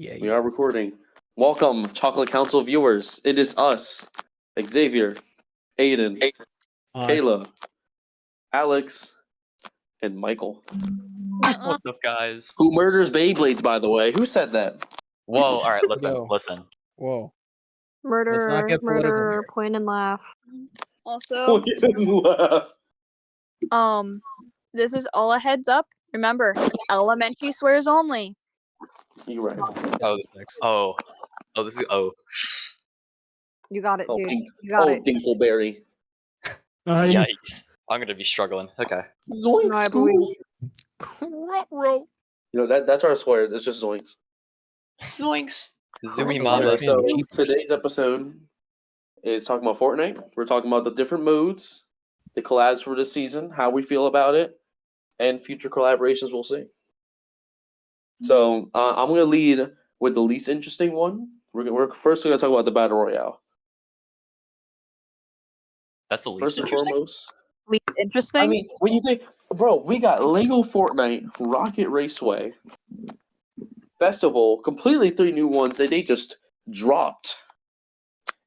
We are recording. Welcome, Chocolate Council viewers. It is us, Xavier, Aiden, Kayla, Alex, and Michael. What's up, guys? Who murders Beyblades, by the way? Who said that? Whoa, alright, listen, Yo. listen. Whoa. Murderer, get political murderer, here. point and laugh. Also, Laugh. this is all a heads up. Remember, elementary swears only. You're right. This is You got it, Oh, dude. You got it. Dinkleberry. yikes. I'm gonna be struggling. Okay. Zoinks, No, I believe school. You know, that's our swear. It's just zoinks. Zoinks. Zoomy Yeah, mama. So today's episode is talking about Fortnite. We're talking about the different modes, the collabs for this season, how we feel about it, and future collaborations we'll see. So I'm going to lead with the least interesting one. We're first going to talk about the Battle Royale. That's the least First and interesting. foremost, Least interesting. I mean, when you think, bro, we got Lego Fortnite, Rocket Raceway, Festival, completely 3 new ones that they just dropped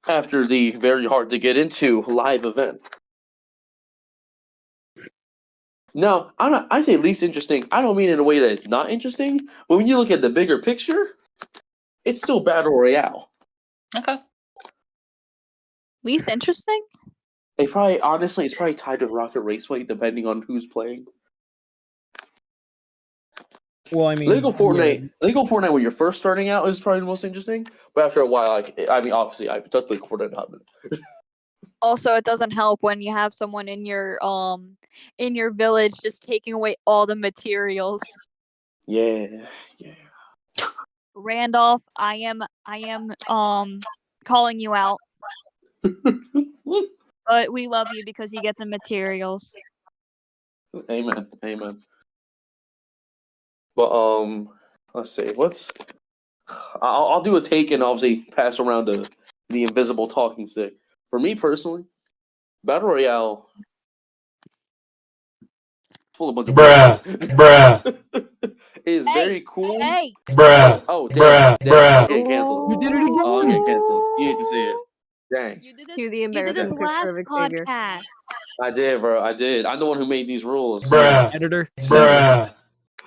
after the very hard to get into live event. No, I say least interesting. I don't mean in a way that it's not interesting, but when you look at the bigger picture, it's still Battle Royale. Okay. Least interesting. It's probably tied to Rocket Raceway, depending on who's playing. Well, I mean, Lego Fortnite when you're first starting out is probably the most interesting, but after a while, obviously, I've touched Lego Fortnite a minute. Also, it doesn't help when you have someone in your village just taking away all the materials. Yeah. Randolph, I am calling you out, but we love you because you get the materials. Amen. But let's see. I'll do a take and obviously pass around the invisible talking stick. For me personally, Battle Royale full of a bunch of Bruh. is very cool. Hey, Bruh. Oh damn! I'm getting Ooh. canceled. You did it again. Oh, I'm getting canceled. You need to see it. Dang. you did Cue the You did this embarrassing picture last of Xavier. podcast. I did, bro. I did. I'm the one who made these rules. Bruh. Editor. Bruh.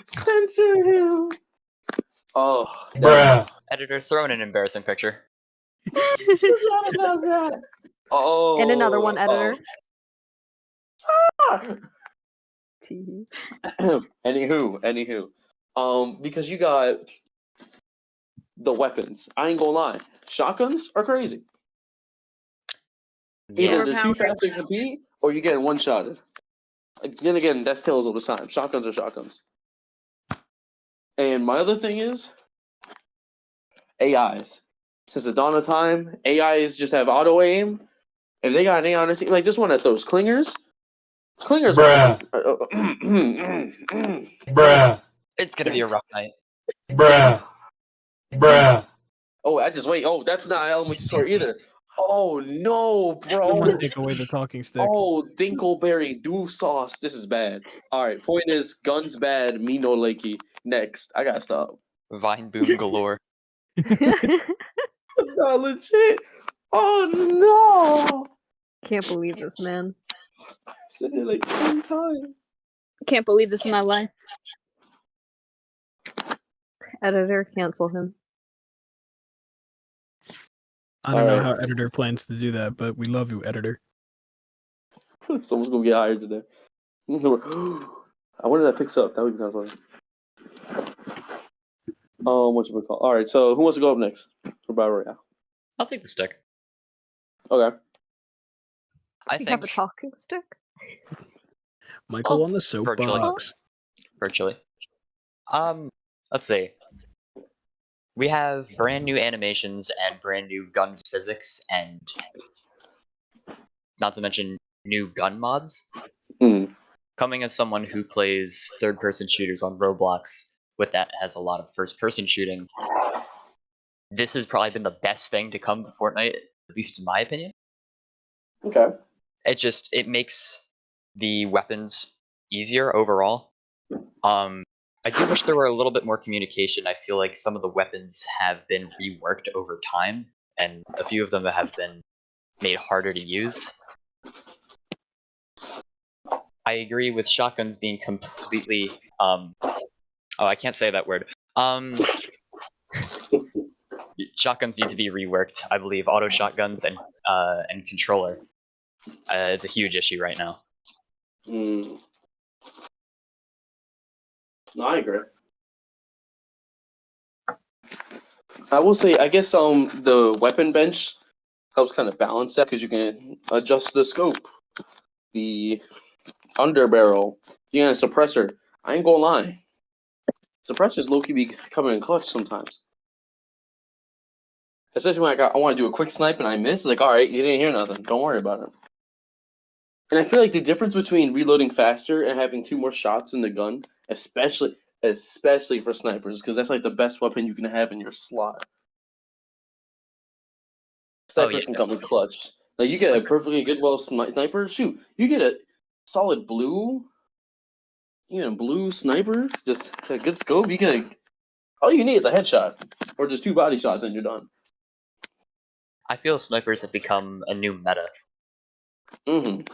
Censor him. Oh, Bruh. Editor, throw in an embarrassing picture. Forgot about that. Oh. And another one, editor. Tease. Anywho. Because you got the weapons. I ain't gonna lie. Shotguns are crazy. Yeah. Either they're too fast to compete, or you're getting one-shotted. Again, that's Tales all the time. Shotguns are shotguns. And my other thing is AIs. Since the dawn of time, AIs just have auto aim. If they got an AI on their team, like this one that throws clingers. Bruh. Bruh. It's gonna be a rough night. Bruh. Bruh. Oh, I just wait. Oh, that's not elementary story either. Oh no, I'm gonna bro. take away the talking stick. Oh, Dinkleberry do sauce. This is bad. All right, point is guns bad. Me no likey. Next, I gotta stop. Vine boom galore. Not legit. Oh no. Can't believe this, man. I said it like 10 times. Can't believe this is my life. Editor, cancel him. I don't know Alright. how editor plans to do that, but we love you, editor. Someone's gonna get hired today. I wonder if that picks up. That would be kind of funny. What you call? All right. So who wants to go up next for Battle Royale? I'll take the stick. Okay. I You have a think talking stick? Michael Oh, on the soapbox. virtually. Let's see. We have brand new animations and brand new gun physics and not to mention new gun mods. Hmm. Coming as someone who plays third-person shooters on Roblox, with that has a lot of first-person shooting, this has probably been the best thing to come to Fortnite, at least in my opinion. Okay. It makes the weapons easier overall. I do wish there were a little bit more communication. I feel like some of the weapons have been reworked over time, and a few of them have been made harder to use. I agree with shotguns being completely I can't say that word. Shotguns need to be reworked, I believe. Auto shotguns and controller. It's a huge issue right now. No, I agree. I will say, I guess the weapon bench helps kind of balance that because you can adjust the scope, the underbarrel, you got a suppressor. I ain't gonna lie, suppressors low key be coming in clutch sometimes. Especially when I want to do a quick snipe and I miss. It's like, all right, you didn't hear nothing. Don't worry about it. And I feel like the difference between reloading faster and having 2 more shots in the gun, especially for snipers, because that's like the best weapon you can have in your slot. Snipers can come in clutch. Like you get a perfectly good sniper. Shoot, you get a solid blue. You get a blue sniper, just a good scope. You get all you need is a headshot or just 2 body shots and you're done. I feel snipers have become a new meta. 100%.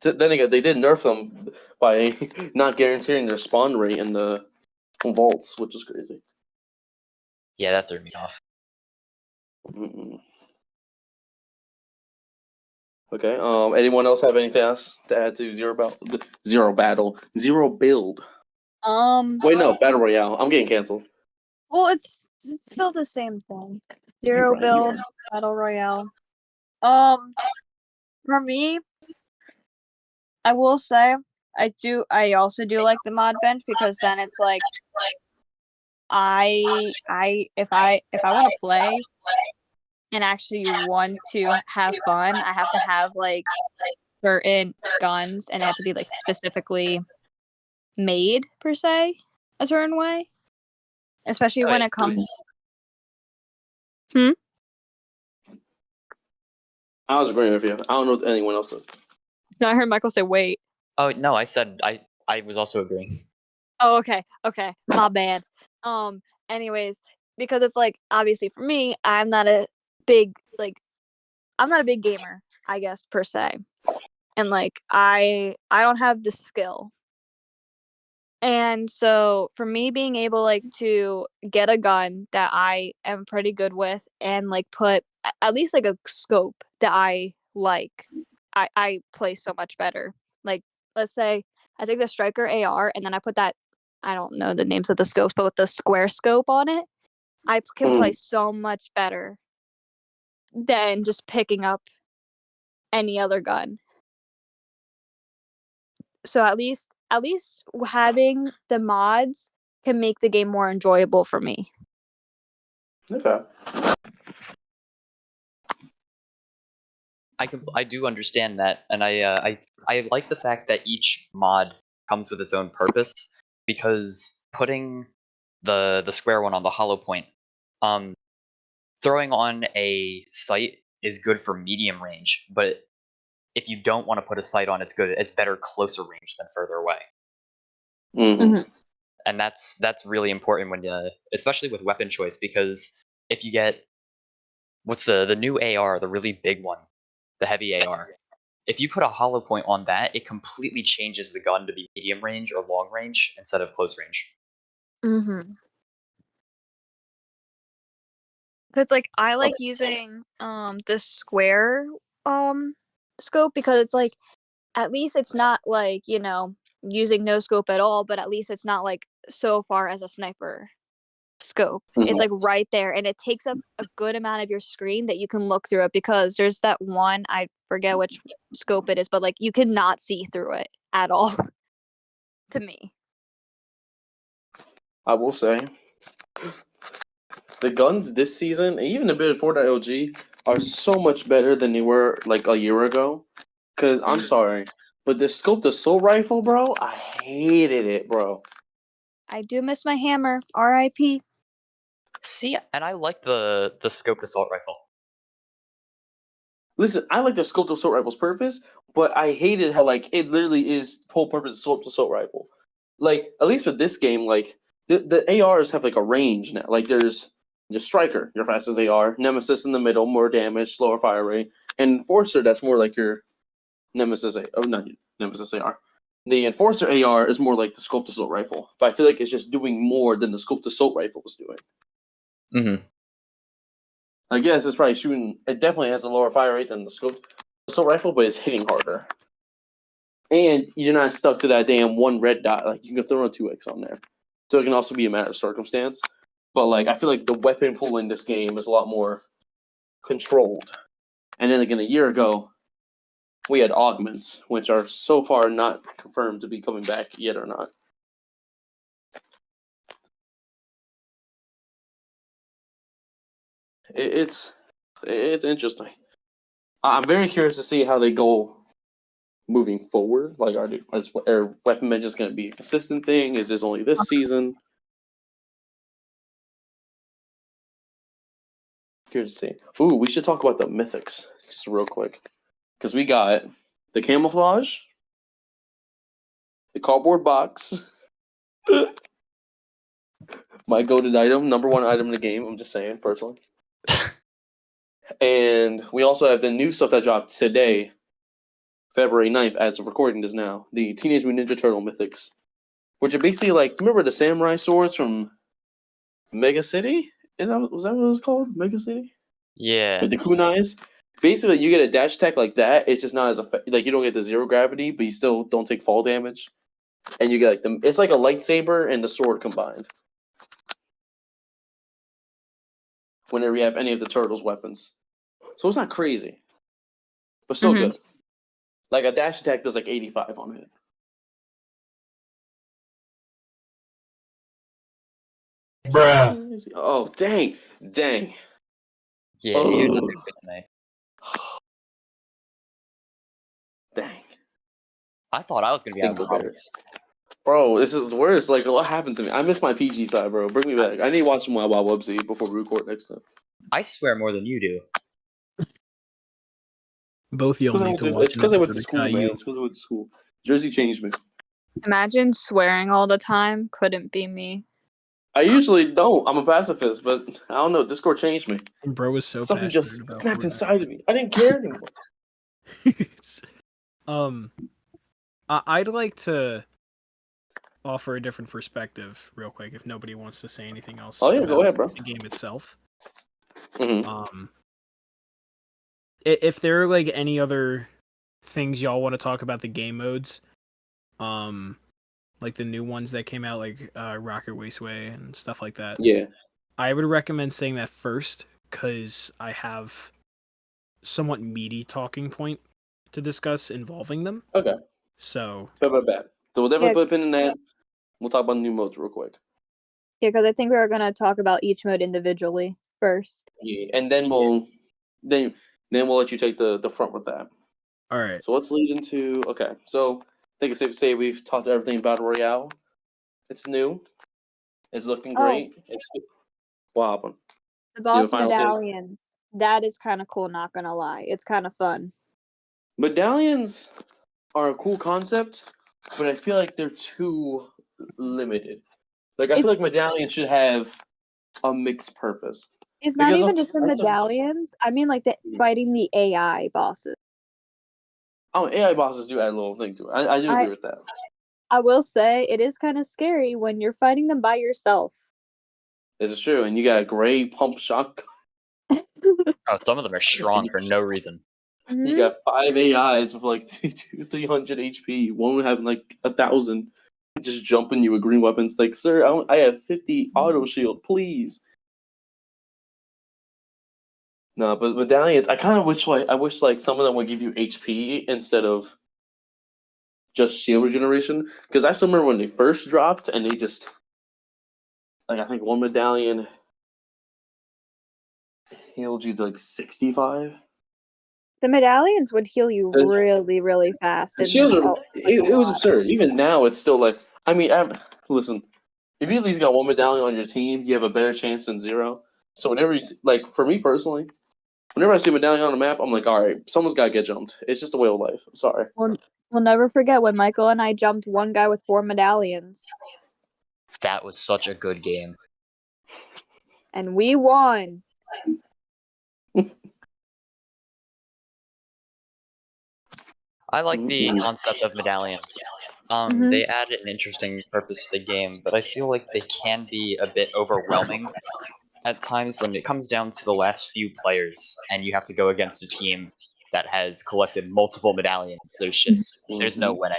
Then again, they did nerf them by not guaranteeing their spawn rate in the vaults, which is crazy. Yeah, that threw me off. Okay. Anyone else have anything else to add to Zero Build? Wait, no, Battle Royale. I'm getting canceled. Well, it's still the same thing. Zero Right. build, battle royale. For me, I will say I also do like the mod bench because then it's like if I want to play and actually want to have fun, I have to have like certain guns and it have to be like specifically made per se a certain way. Especially when it comes I was agreeing with you. I don't know what anyone else does. No, I heard Michael say wait. Oh no, I said I was also agreeing. Oh, okay. My bad. Anyways, because it's like obviously for me, I'm not a big gamer, I guess per se. And like I don't have the skill. And so for me being able like to get a gun that I am pretty good with and like put at least like a scope that I like, I play so much better. Like let's say I take the striker AR and then I put that, I don't know the names of the scopes, but with the square scope on it, I can play so much better than just picking up any other gun. So at least having the mods can make the game more enjoyable for me. Okay. I do understand that, and I like the fact that each mod comes with its own purpose, because putting the square one on the hollow point, throwing on a sight is good for medium range, but if you don't want to put a sight on, it's better closer range than further away. And that's really important when especially with weapon choice, because if you get what's the new AR, the really big one, the heavy AR. If you put a hollow point on that, it completely changes the gun to be medium range or long range instead of close range. Because like I like using the square scope because it's like at least it's not like, using no scope at all, but at least it's not like so far as a sniper scope. It's like right there and it takes up a good amount of your screen that you can look through it, because there's that one, I forget which scope it is, but like you cannot see through it at all to me. I will say the guns this season, and even a bit of Fortnite OG, are so much better than they were like a year ago. Cause I'm sorry, but the scope assault rifle, bro, I hated it, bro. I do miss my hammer. R.I.P. See, and I like the scoped assault rifle. Listen, I like the scoped assault rifle's purpose, but I hated how like it literally is whole purpose scoped assault rifle. Like at least with this game, like the ARs have like a range now. Like there's the striker, your fastest AR, nemesis in the middle, more damage, lower fire rate, and enforcer that's more like your nemesis. Not nemesis AR. The enforcer AR is more like the scoped assault rifle, but I feel like it's just doing more than the scoped assault rifle was doing. Mm-hmm. I guess it's probably shooting. It definitely has a lower fire rate than the scoped assault rifle, but it's hitting harder. And you're not stuck to that damn one red dot. Like you can throw a 2x on there, so it can also be a matter of circumstance. But like I feel like the weapon pool in this game is a lot more controlled. And then again, a year ago, we had augments, which are so far not confirmed to be coming back yet or not. It's interesting. I'm very curious to see how they go moving forward. Like, are weapon men just going to be a consistent thing? Is this only this season? Curious to see. Ooh, we should talk about the mythics just real quick, because we got the camouflage, the cardboard box, my goated item, number one item in the game. I'm just saying, personally. And we also have the new stuff that dropped today, February 9th, as of recording this now. The Teenage Mutant Ninja Turtle mythics, which are basically like, remember the samurai swords from Mega City? Was that what it was called? Mega City? Yeah. With the kunais? Basically, you get a dash attack like that. It's just not as effective. Like, you don't get the zero gravity, but you still don't take fall damage. And you get like it's like a lightsaber and the sword combined. Whenever you have any of the turtles' weapons. So it's not crazy. But still Mhm. good. Like a dash attack does like 85 on it. Bruh. Oh, dang. Dang. Yeah, you did Oh. it with me. Dang. I thought I was gonna be having Think problems. Bro, this is worse. Like, what happened to me? I miss my PG side, bro. Bring me back. I need to watch some Wild Wild Wubsy before we record next time. I swear more than you do. Both y'all need to It's watch an because I went episode to of school, man. Caillou. It's because I went to school. Jersey changed me. Imagine swearing all the time. Couldn't be me. I usually don't. I'm a pacifist, but I don't know. Discord changed me. Bro was so Something passionate just about snapped Fortnite. inside of me. I didn't care anymore. I'd like to offer a different perspective real quick if nobody wants to say anything else Oh, yeah, about go ahead, bro. the game itself. Mm-hmm. If there are like any other things y'all want to talk about the game modes, like the new ones that came out, like Rocket Raceway and stuff like that. Yeah. I would recommend saying that first because I have somewhat meaty talking point to discuss involving them. Okay. So Bad. So we'll definitely Yeah. put a pin in that. We'll talk about the new modes real quick. Yeah, because I think we were gonna talk about each mode individually first. Yeah, and then we'll let you take the front with that. all right. So let's lead into So I think it's safe to say we've talked everything about Royale. It's new. It's looking Oh. great. What happened? The You have a boss final take? medallions. That is kind of cool. Not gonna lie, it's kind of fun. Medallions are a cool concept, but I feel like they're too limited. Like I feel like medallions should have a mixed purpose. It's not Because even just the I saw- medallions. I mean, like fighting the AI bosses. Oh, AI bosses do add a little thing to it. I do agree with that. I will say it is kind of scary when you're fighting them by yourself. This is true, and you got a gray pump shock. Oh, some of them are strong for no reason. You got 5 AIs with like 300 HP. One having like 1,000, just jumping you with green weapons. Like, sir, I have 50 auto shield, please. No, but medallions, I kind of wish like some of them would give you HP instead of just shield regeneration. Because I still remember when they first dropped, and they just like I think one medallion healed you to like 65. The medallions would heal you really, really fast. The and shields are help, like, it a was lot. absurd. Even now, it's still like listen. If you at least got one medallion on your team, you have a better chance than zero. So whenever you like, for me personally, Whenever I see a medallion on a map, I'm like, all right, someone's got to get jumped. It's just the way of life. I'm sorry. We'll never forget when Michael and I jumped one guy with 4 medallions. That was such a good game. And we won. I like the concept of medallions. Mhm. They add an interesting purpose to the game, but I feel like they can be a bit overwhelming at times when it comes down to the last few players and you have to go against a team that has collected multiple medallions. There's no winning.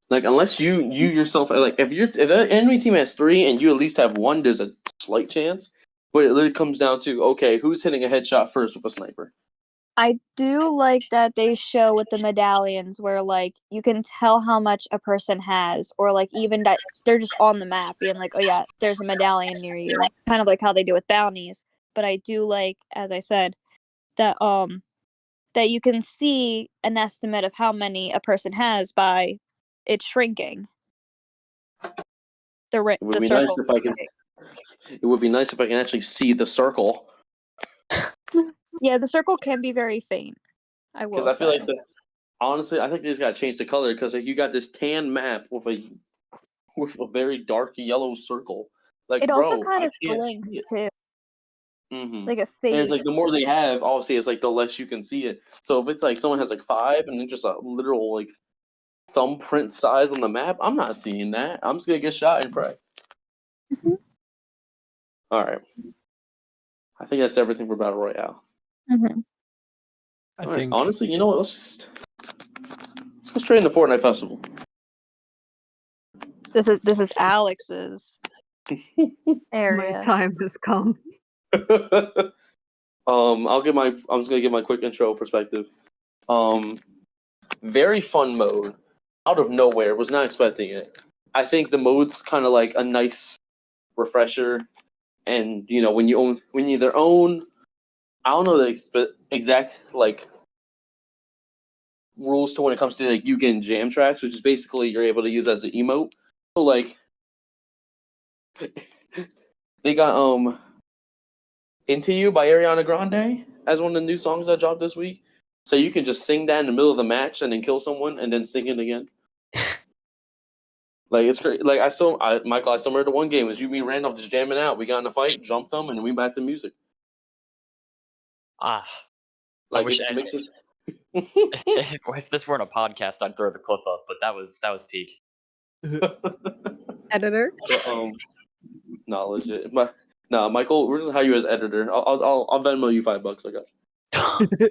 Like, unless you yourself, like, if an enemy team has 3 and you at least have 1, there's a slight chance. But it literally comes down to, okay, who's hitting a headshot first with a sniper? I do like that they show with the medallions where like you can tell how much a person has, or like even that they're just on the map being like, oh yeah, there's a medallion near you. Kind of like how they do with bounties. But I do like, as I said, that that you can see an estimate of how many a person has by it shrinking. It would be nice if I can. It would be nice if I can actually see the circle. Yeah, the circle can be very faint. I will Because I feel say. like honestly, I think they just gotta change the color because you got this tan map with a very dark yellow circle. Like, It also bro, kind I of can't blinks see it. too. Mm-hmm. Like a And fade. it's like the more they have, obviously, it's like the less you can see it. So if it's like someone has like 5 and then just a literal like thumbprint size on the map, I'm not seeing that. I'm just gonna get shot and pray. Mhm. All right. I think that's everything for Battle Royale. Mm-hmm. I All right. think Honestly, you know what? Let's go straight into Fortnite Festival. This is Alex's My area. time has come. I'm just gonna give my quick intro perspective. Very fun mode. Out of nowhere, was not expecting it. I think the mode's kind of like a nice refresher, and you know when you either own, I don't know the exact like rules to when it comes to like you getting jam tracks, which is basically you're able to use as an emote. So like they got Into You by Ariana Grande as one of the new songs that dropped this week. So you can just sing that in the middle of the match and then kill someone and then sing it again. Like, it's great. Like, Michael, I still remember the one game was you, me, and Randolph just jamming out. We got in a fight, jumped them, and then we back to music. I Like, it wish just makes us. if this weren't a podcast, I'd throw the clip up, but that was peak. Editor? No, legit. Michael, we're just hire you as editor. I'll Venmo you $5. I got you.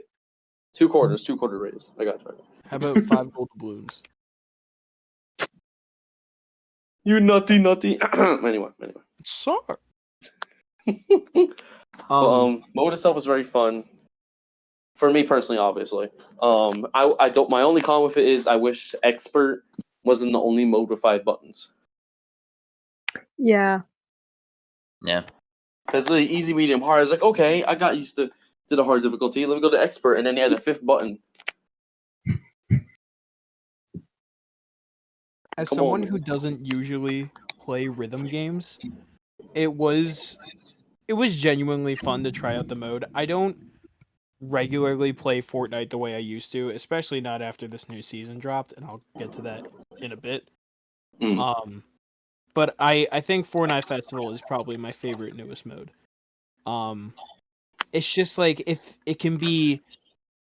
2 quarters, 2-quarter raise. I got you. how about 5 gold balloons? You nutty. Anyway. Sorry. Mode itself is very fun. For me personally, obviously. I don't. My only con with it is I wish expert wasn't the only mode with 5 buttons. Yeah. Yeah. Because the easy, medium, hard is like, okay, I got used to the hard difficulty. Let me go to expert, and then you had a 5th button. As Come someone on, who man. doesn't usually play rhythm games, it was genuinely fun to try out the mode. I don't regularly play Fortnite the way I used to, especially not after this new season dropped, and I'll get to that in a bit. Mm. But I think Fortnite Festival is probably my favorite newest mode. It's just like if it can be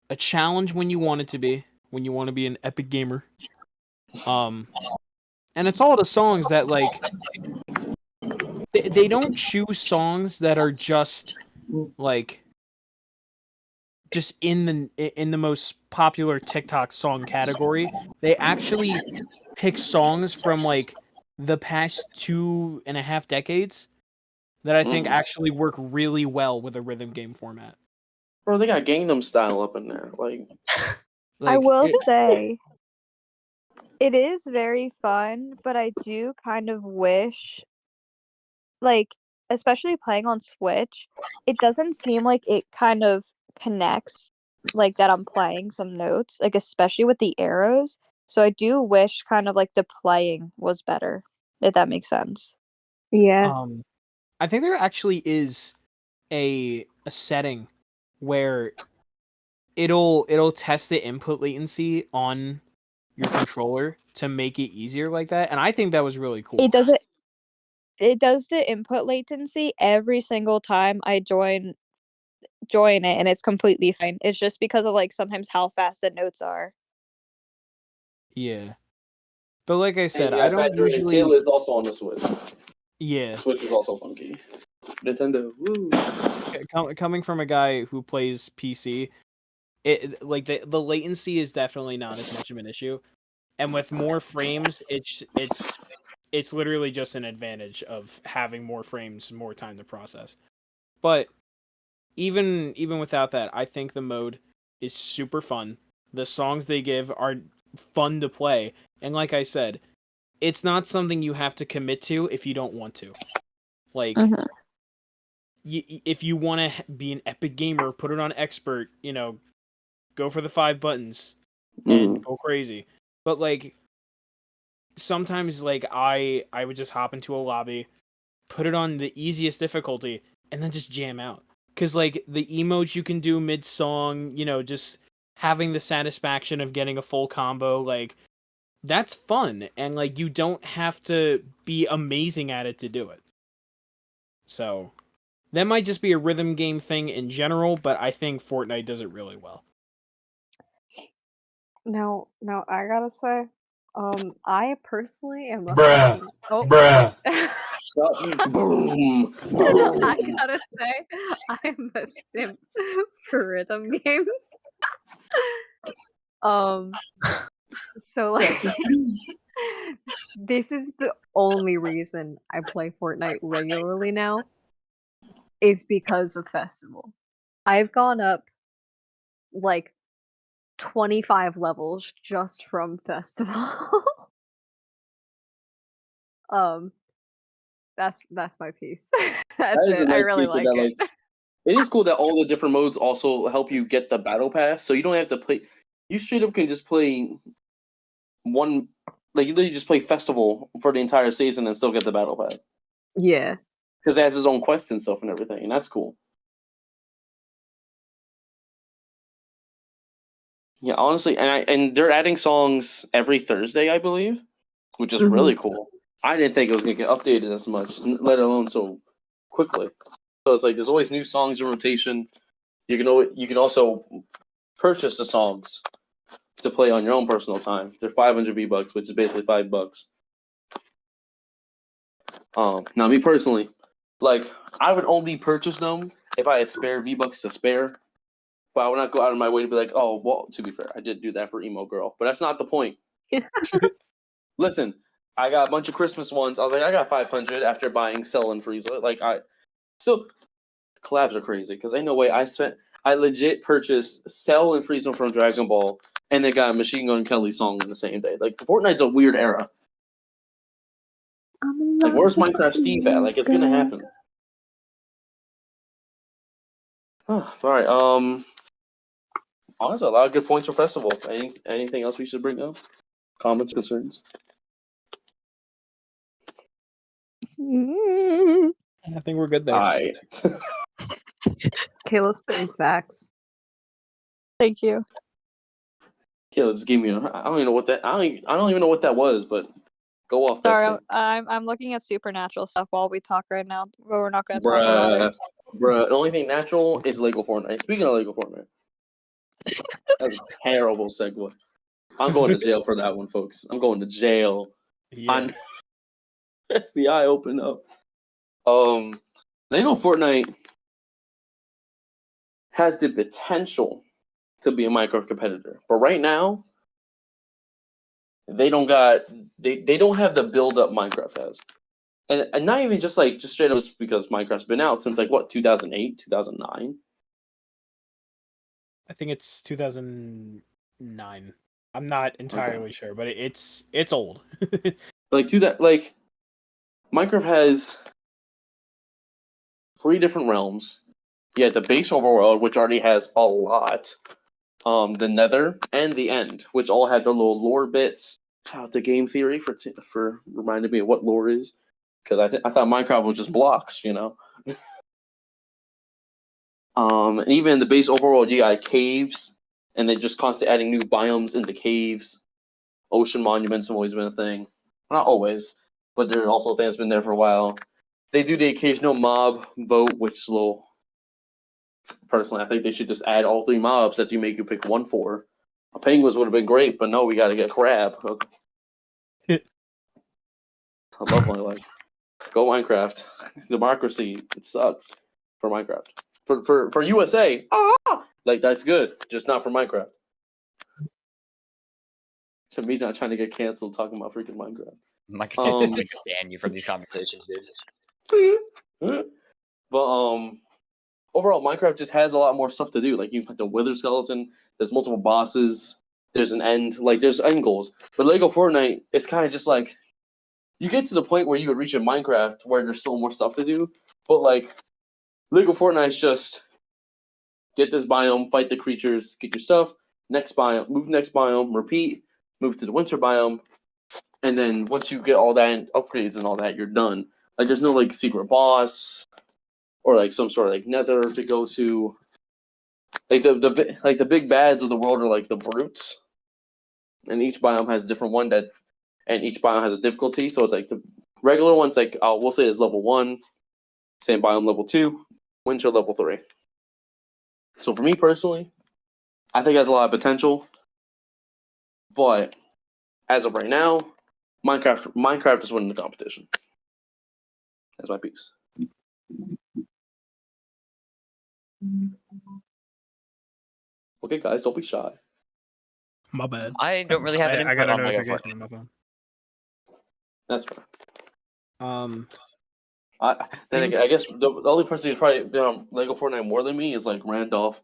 a challenge when you want it to be, when you want to be an epic gamer. And it's all the songs that like they don't choose songs that are just like just in the most popular TikTok song category. They actually pick songs from like the past 2.5 decades that I think actually work really well with a rhythm game format. Bro, they got Gangnam Style up in there. I will it, say it is very fun, but I do kind of wish, like, especially playing on Switch, it doesn't seem like it kind of connects, like that I'm playing some notes, like especially with the arrows. So I do wish kind of like the playing was better, if that makes sense. Yeah. I think there actually is a setting where it'll test the input latency on your controller to make it easier like that, and I think that was really cool. It does the input latency every single time I join it, and it's completely fine. It's just because of like sometimes how fast the notes are. Yeah. But like I said, Hey, I don't usually. Kayla is also on the Switch. Yeah. Switch is also funky. Nintendo. Woo. Coming from a guy who plays PC, it like the latency is definitely not as much of an issue, and with more frames, it's literally just an advantage of having more frames, more time to process. But even without that, I think the mode is super fun. The songs they give are fun to play, and like I said, it's not something you have to commit to if you don't want to. Like, if you want to be an epic gamer, put it on expert. Go for the 5 buttons and go crazy. But like, sometimes like I would just hop into a lobby, put it on the easiest difficulty, and then just jam out. Cause like the emotes you can do mid song, just having the satisfaction of getting a full combo, like that's fun, and like you don't have to be amazing at it to do it. So that might just be a rhythm game thing in general, but I think Fortnite does it really well. Now, I gotta say, I personally am a Bruh. fucking. Oh, Bruh. Boom. I Boom. gotta say, I'm a simp for rhythm games. Um, so like, this is the only reason I play Fortnite regularly now, is because of Festival. I've gone up like 25 levels just from Festival. um, that's my piece. That's That is a it. I nice really feature like that it. like it is cool that all the different modes also help you get the battle pass, so you don't have to play. You straight up can just play one, like you literally just play festival for the entire season and still get the battle pass Yeah. because it has his own quests and stuff and everything, and that's cool. Yeah, honestly, and they're adding songs every Thursday, I believe, which is really cool. I didn't think it was gonna get updated as much, let alone so quickly. So it's like there's always new songs in rotation. You can also purchase the songs to play on your own personal time. They're 500 V-Bucks, which is basically $5. Now me personally, like I would only purchase them if I had spare V-Bucks to spare. But I would not go out of my way to be like, oh, well, to be fair, I did do that for Emo Girl. But that's not the point. Listen, I got a bunch of Christmas ones. I was like, I got 500 after buying Cell and Frieza. Like, still, collabs are crazy because ain't no way I legit purchased Cell and Frieza from Dragon Ball and they got a Machine Gun Kelly song in the same day. Like, Fortnite's a weird era. Like, where's Minecraft Steve at? Like, it's gonna happen. All right. Honestly, a lot of good points for Festival. Anything else we should bring up? Comments, concerns? I think we're good there. All right. Kayla's spitting facts. Thank you. Okay, let's give me. I don't even know what that. I don't even know what that was. But go off. Sorry, Dustin. I'm looking at supernatural stuff while we talk right now, but we're not going to talk about it. Bruh. The only thing natural is Lego Fortnite. Speaking of Lego Fortnite, that's a terrible segue. I'm going to jail for that one, folks. I'm going to jail. Yeah. FBI open up. Lego Fortnite has the potential to be a micro competitor, but right now they don't have the build up Minecraft has, and not even just straight up just because Minecraft's been out since like what 2008, 2009. I think it's 2009. I'm not entirely sure, but it's old. Minecraft has 3 different realms. You had the base overworld, which already has a lot. The Nether and the End, which all had their little lore bits. Shout out to Game Theory for reminding me of what lore is, because I thought Minecraft was just blocks, And even in the base overworld, you got caves, and they're just constantly adding new biomes into caves. Ocean monuments have always been a thing. Not always, but they're also a thing that's been there for a while. They do the occasional mob vote, which is a little. Personally, I think they should just add all 3 mobs that you make you pick one for. A penguins would have been great, but no, we got to get crab. I love my life. Go Minecraft. Democracy. It sucks for Minecraft. For USA, like that's good, just not for Minecraft. To me, not trying to get canceled talking about freaking Minecraft. Microsoft is going to ban you from these conversations, dude. But overall, Minecraft just has a lot more stuff to do. Like you have the Wither skeleton. There's multiple bosses. There's an end. Like there's end goals. But Lego Fortnite, it's kind of just like you get to the point where you would reach in Minecraft where there's still more stuff to do. But like Lego Fortnite's just get this biome, fight the creatures, get your stuff. Next biome, move next biome, repeat. Move to the winter biome, and then once you get all that and upgrades and all that, you're done. Like there's no like secret boss or like some sort of like nether to go to. Like the big bads of the world are like the brutes, and each biome has a different one and each biome has a difficulty. So it's like the regular ones, like we'll say is level 1, same biome level 2, winter level 3. So for me personally, I think it has a lot of potential, but as of right now, Minecraft is winning the competition. That's my piece. Okay, guys, don't be shy. My bad. I don't really have an I input got a on Lego notification Fortnite. on my phone. That's fair. Think- I guess the only person who's probably been on Lego Fortnite more than me is like Randolph.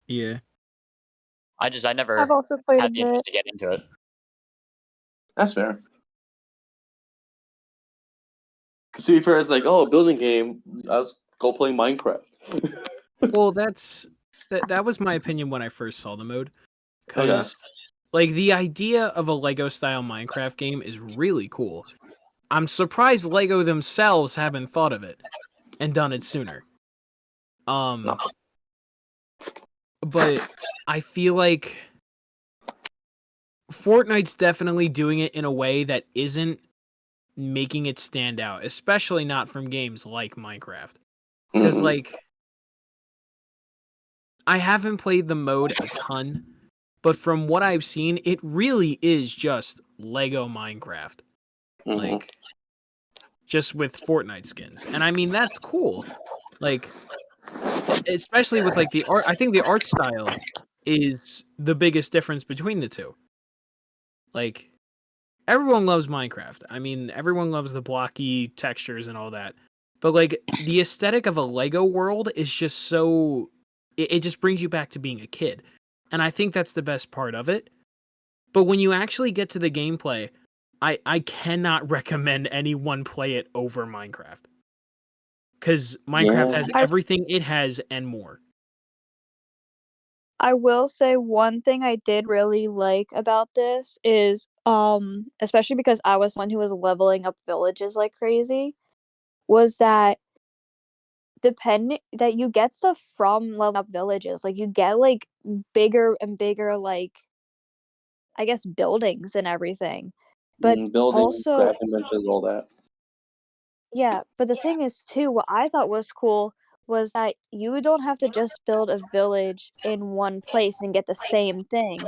Yeah. I never I've also played a had the bit. interest to get into it. That's fair. To be fair, it's like, oh, building game. Let's go play Minecraft. Well, that was my opinion when I first saw the mode, because Okay. like the idea of a Lego style Minecraft game is really cool. I'm surprised Lego themselves haven't thought of it and done it sooner. No. But I feel like Fortnite's definitely doing it in a way that isn't making it stand out, especially not from games like Minecraft. Because like I haven't played the mode a ton, but from what I've seen, it really is just Lego Minecraft. Like just with Fortnite skins. And I mean that's cool. Like especially with like the art, I think the art style is the biggest difference between the two. Like everyone loves Minecraft. I mean, everyone loves the blocky textures and all that. But like the aesthetic of a Lego world is just so it just brings you back to being a kid. And I think that's the best part of it. But when you actually get to the gameplay, I cannot recommend anyone play it over Minecraft. Because Minecraft has everything it has and more. I will say one thing I did really like about this is, especially because I was one who was leveling up villages like crazy, was that that you get stuff from leveling up villages. Like you get like bigger and bigger, like I guess buildings and everything. But buildings, also, crafting benches, all that. yeah, but the thing is too, what I thought was cool was that you don't have to just build a village in one place and get the same thing.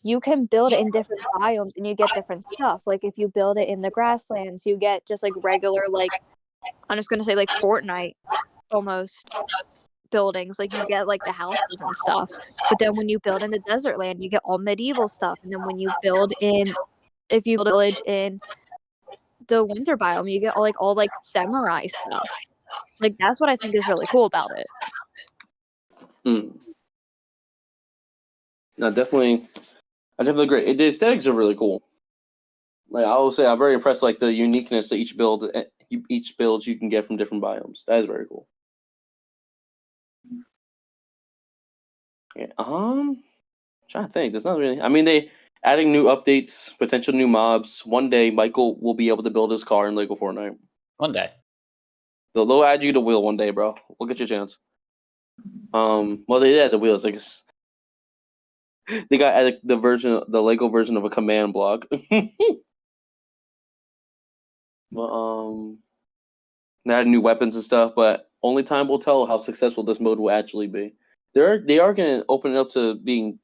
You can build it in different biomes and you get different stuff. Like if you build it in the grasslands, you get just like regular, like I'm just gonna say like Fortnite almost buildings. Like you get like the houses and stuff. But then when you build in the desert land, you get all medieval stuff. And then when you build in, if you build a village in the winter biome, you get all like samurai stuff. Like that's what I think is really cool about it. No, definitely, I definitely agree. The aesthetics are really cool. Like I will say, I'm very impressed. Like the uniqueness to each build you can get from different biomes. That is very cool. Yeah, trying to think. There's not really. I mean, they adding new updates, potential new mobs. One day, Michael will be able to build his car in Lego Fortnite. One day. They'll add you to wheel one day, bro. We'll get your chance. Well, they had the wheels. Like they got like, the Lego version of a command block. But they had new weapons and stuff. But only time will tell how successful this mode will actually be. They are going to open it up to being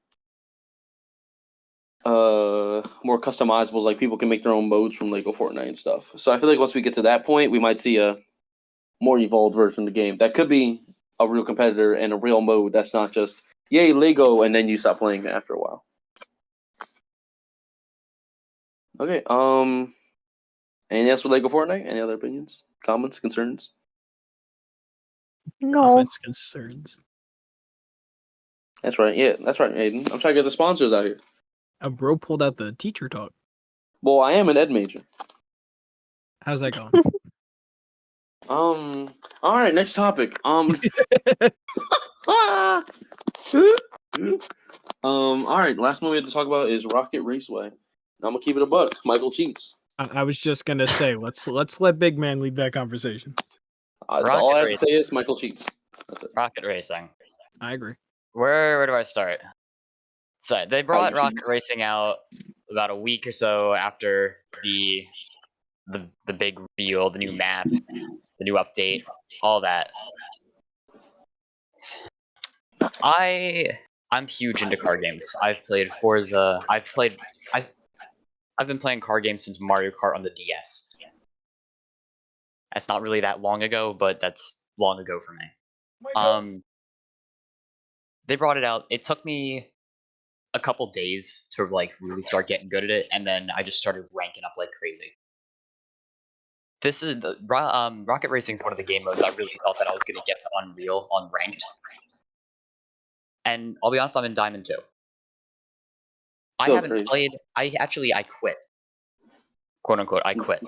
more customizable. Like people can make their own modes from Lego Fortnite and stuff. So I feel like once we get to that point, we might see a more evolved version of the game that could be a real competitor and a real mode that's not just yay Lego and then you stop playing it after a while. Okay. Anything else with Lego Fortnite? Any other opinions, comments, concerns? No. Comments, concerns. That's right. Yeah, that's right, Aiden. I'm trying to get the sponsors out here. A bro pulled out the teacher talk. Well, I am an ed major. How's that going? All right, next topic. All right, last movie to talk about is Rocket Raceway. I'm gonna keep it a buck. Michael cheats. I was just gonna say let's let Big Man lead that conversation. All I have to say is Michael cheats. That's it. Rocket racing. I agree. Where do I start? So they brought Rocket Racing out about a week or so after the big reveal, the new map, the new update, all that. I'm huge into car games. I've played Forza. I've been playing car games since Mario Kart on the DS. That's not really that long ago, but that's long ago for me. They brought it out. It took me a couple days to like really start getting good at it, and then I just started ranking up like crazy. This is Rocket Racing is one of the game modes I really thought that I was going to get to Unreal on ranked. And I'll be honest, I'm in Diamond 2. I haven't played. I quit. Quote unquote, I quit.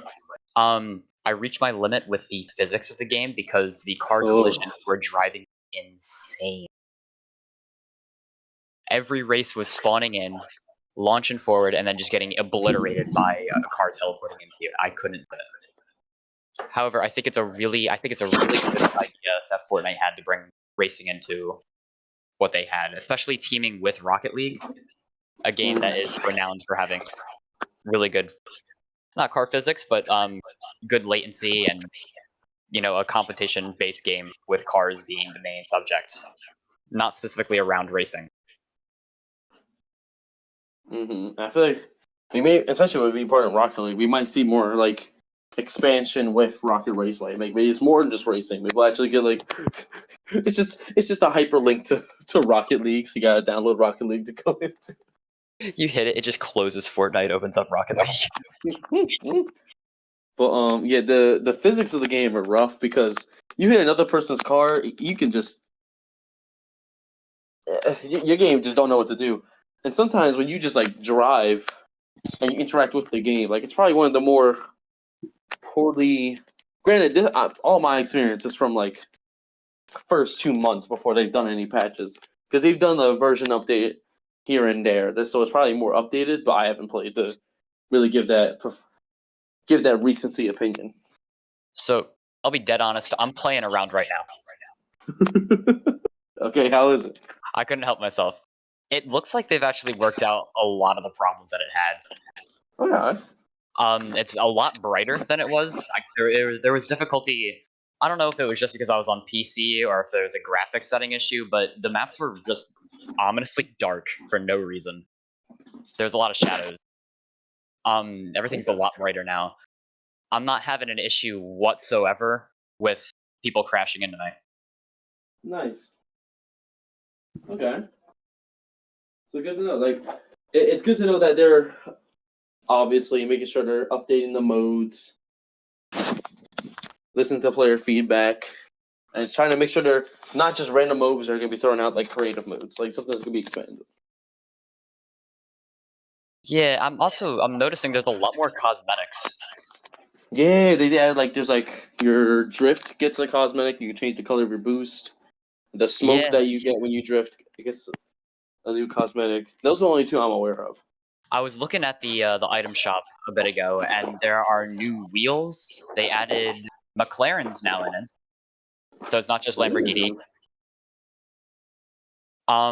I reached my limit with the physics of the game because the car collisions were driving me insane. Every race was spawning in, launching forward, and then just getting obliterated by a car teleporting into you. I couldn't do it. However, I think it's a really good idea that Fortnite had to bring racing into what they had, especially teaming with Rocket League, a game that is renowned for having really good, not car physics, but good latency and a competition-based game with cars being the main subject, not specifically around racing. I feel like we may, especially with being part of Rocket League, we might see more like expansion with Rocket Raceway. Maybe it's more than just racing. Maybe we'll actually get like it's just a hyperlink to Rocket League. So you gotta download Rocket League to go into. You hit it, it just closes Fortnite, opens up Rocket League. But yeah, the physics of the game are rough because you hit another person's car, you can just your game just don't know what to do. And sometimes when you just like drive and you interact with the game, like it's probably one of the more poorly. Granted, all my experience is from like first 2 months before they've done any patches because they've done a version update here and there. So it's probably more updated, but I haven't played to really give that recency opinion. So I'll be dead honest. I'm playing around right now. Okay, how is it? I couldn't help myself. It looks like they've actually worked out a lot of the problems that it had. Okay. It's a lot brighter than it was. There was difficulty. I don't know if it was just because I was on PC or if there was a graphics setting issue, but the maps were just ominously dark for no reason. There's a lot of shadows. Everything's a lot brighter now. I'm not having an issue whatsoever with people crashing into me. Nice. Okay. So good to know. Like, it's good to know that they're obviously making sure they're updating the modes, listening to player feedback, and it's trying to make sure they're not just random modes that are going to be thrown out like creative modes, like something that's going to be expanded. Yeah, I'm noticing there's a lot more cosmetics. Yeah, they added like there's like your drift gets a cosmetic. You can change the color of your boost. The smoke that you get when you drift, I guess, a new cosmetic. Those are the only two I'm aware of. I was looking at the item shop a bit ago, and there are new wheels. They added McLarens now in it, so it's not just Lamborghini. I